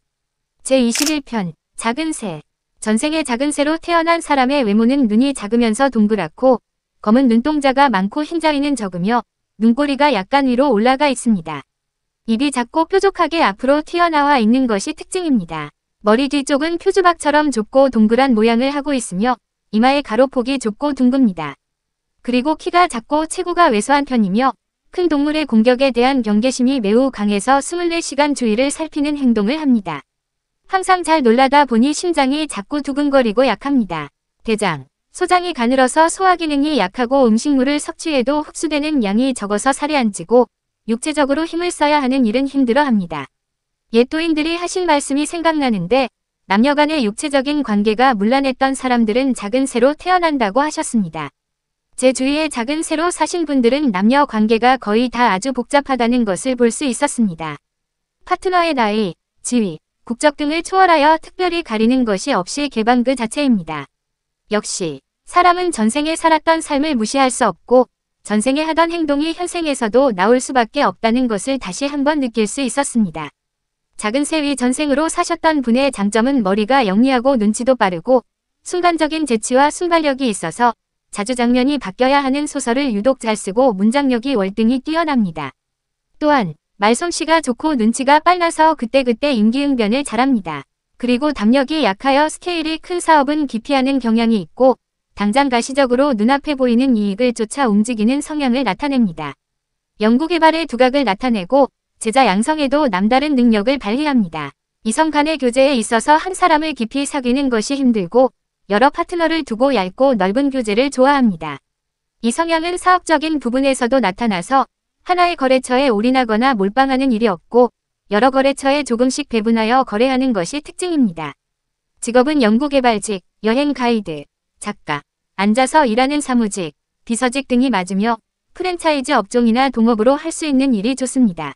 제21편 작은 새. 전생의 작은 새로 태어난 사람의 외모는 눈이 작으면서 동그랗고 검은 눈동자가 많고 흰자위는 적으며 눈꼬리가 약간 위로 올라가 있습니다. 입이 작고 뾰족하게 앞으로 튀어나와 있는 것이 특징입니다. 머리 뒤쪽은 표주박처럼 좁고 동그란 모양을 하고 있으며 이마의 가로폭이 좁고 둥급니다. 그리고 키가 작고 체구가 왜소한 편이며 큰 동물의 공격에 대한 경계심이 매우 강해서 24시간 주위를 살피는 행동을 합니다. 항상 잘 놀라다 보니 심장이 자꾸 두근거리고 약합니다. 대장, 소장이 가늘어서 소화 기능이 약하고 음식물을 섭취해도 흡수되는 양이 적어서 살이 안 찌고 육체적으로 힘을 써야 하는 일은 힘들어합니다. 옛 도인들이 하신 말씀이 생각나는데 남녀 간의 육체적인 관계가 문란했던 사람들은 작은 새로 태어난다고 하셨습니다. 제 주위에 작은 새로 사신 분들은 남녀 관계가 거의 다 아주 복잡하다는 것을 볼 수 있었습니다. 파트너의 나이, 지위, 국적 등을 초월하여 특별히 가리는 것이 없이 개방 그 자체입니다. 역시 사람은 전생에 살았던 삶을 무시할 수 없고 전생에 하던 행동이 현생에서도 나올 수밖에 없다는 것을 다시 한번 느낄 수 있었습니다. 작은 새위 전생으로 사셨던 분의 장점은 머리가 영리하고 눈치도 빠르고 순간적인 재치와 순발력이 있어서 자주 장면이 바뀌어야 하는 소설을 유독 잘 쓰고 문장력이 월등히 뛰어납니다. 또한 말솜씨가 좋고 눈치가 빨라서 그때그때 임기응변을 잘합니다. 그리고 담력이 약하여 스케일이 큰 사업은 기피하는 경향이 있고 당장 가시적으로 눈앞에 보이는 이익을 쫓아 움직이는 성향을 나타냅니다. 연구개발의 두각을 나타내고 제자 양성에도 남다른 능력을 발휘합니다. 이성 간의 교제에 있어서 한 사람을 깊이 사귀는 것이 힘들고 여러 파트너를 두고 얇고 넓은 교제를 좋아합니다. 이 성향은 사업적인 부분에서도 나타나서 하나의 거래처에 올인하거나 몰빵하는 일이 없고 여러 거래처에 조금씩 배분하여 거래하는 것이 특징입니다. 직업은 연구개발직, 여행 가이드, 작가, 앉아서 일하는 사무직, 비서직 등이 맞으며 프랜차이즈 업종이나 동업으로 할 수 있는 일이 좋습니다.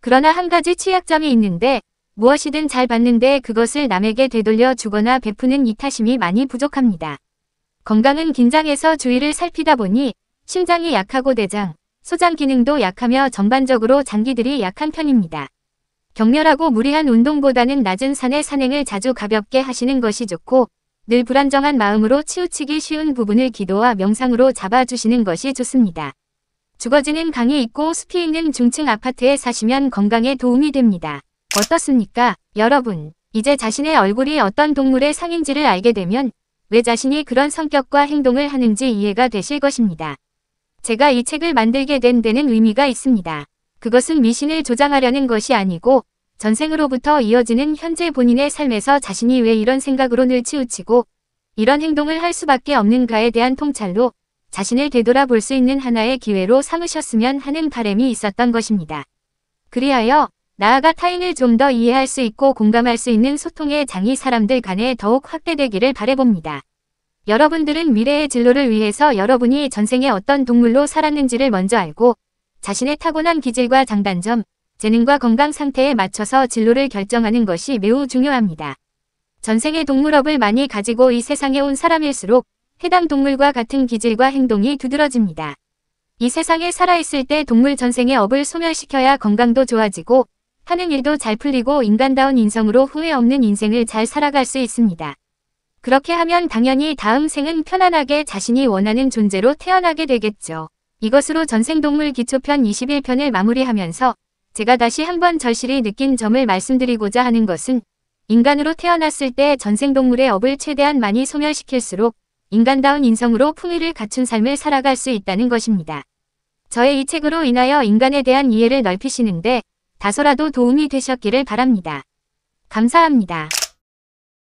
그러나 한 가지 취약점이 있는데 무엇이든 잘 받는데 그것을 남에게 되돌려 주거나 베푸는 이타심이 많이 부족합니다. 건강은 긴장해서 주위를 살피다 보니 심장이 약하고 대장, 소장 기능도 약하며 전반적으로 장기들이 약한 편입니다. 격렬하고 무리한 운동보다는 낮은 산의 산행을 자주 가볍게 하시는 것이 좋고 늘 불안정한 마음으로 치우치기 쉬운 부분을 기도와 명상으로 잡아주시는 것이 좋습니다. 죽어지는 강이 있고 숲이 있는 중층 아파트에 사시면 건강에 도움이 됩니다. 어떻습니까? 여러분, 이제 자신의 얼굴이 어떤 동물의 상인지를 알게 되면 왜 자신이 그런 성격과 행동을 하는지 이해가 되실 것입니다. 제가 이 책을 만들게 된 데는 의미가 있습니다. 그것은 미신을 조장하려는 것이 아니고 전생으로부터 이어지는 현재 본인의 삶에서 자신이 왜 이런 생각으로 늘 치우치고 이런 행동을 할 수밖에 없는가에 대한 통찰로 자신을 되돌아볼 수 있는 하나의 기회로 삼으셨으면 하는 바람이 있었던 것입니다. 그리하여 나아가 타인을 좀 더 이해할 수 있고 공감할 수 있는 소통의 장이 사람들 간에 더욱 확대되기를 바라봅니다. 여러분들은 미래의 진로를 위해서 여러분이 전생에 어떤 동물로 살았는지를 먼저 알고 자신의 타고난 기질과 장단점, 재능과 건강 상태에 맞춰서 진로를 결정하는 것이 매우 중요합니다. 전생의 동물업을 많이 가지고 이 세상에 온 사람일수록 해당 동물과 같은 기질과 행동이 두드러집니다. 이 세상에 살아있을 때 동물 전생의 업을 소멸시켜야 건강도 좋아지고 하는 일도 잘 풀리고 인간다운 인성으로 후회 없는 인생을 잘 살아갈 수 있습니다. 그렇게 하면 당연히 다음 생은 편안하게 자신이 원하는 존재로 태어나게 되겠죠. 이것으로 전생동물 기초편 21편을 마무리하면서 제가 다시 한번 절실히 느낀 점을 말씀드리고자 하는 것은 인간으로 태어났을 때 전생동물의 업을 최대한 많이 소멸시킬수록 인간다운 인성으로 풍의를 갖춘 삶을 살아갈 수 있다는 것입니다. 저의 이 책으로 인하여 인간에 대한 이해를 넓히시는데 다소라도 도움이 되셨기를 바랍니다. 감사합니다.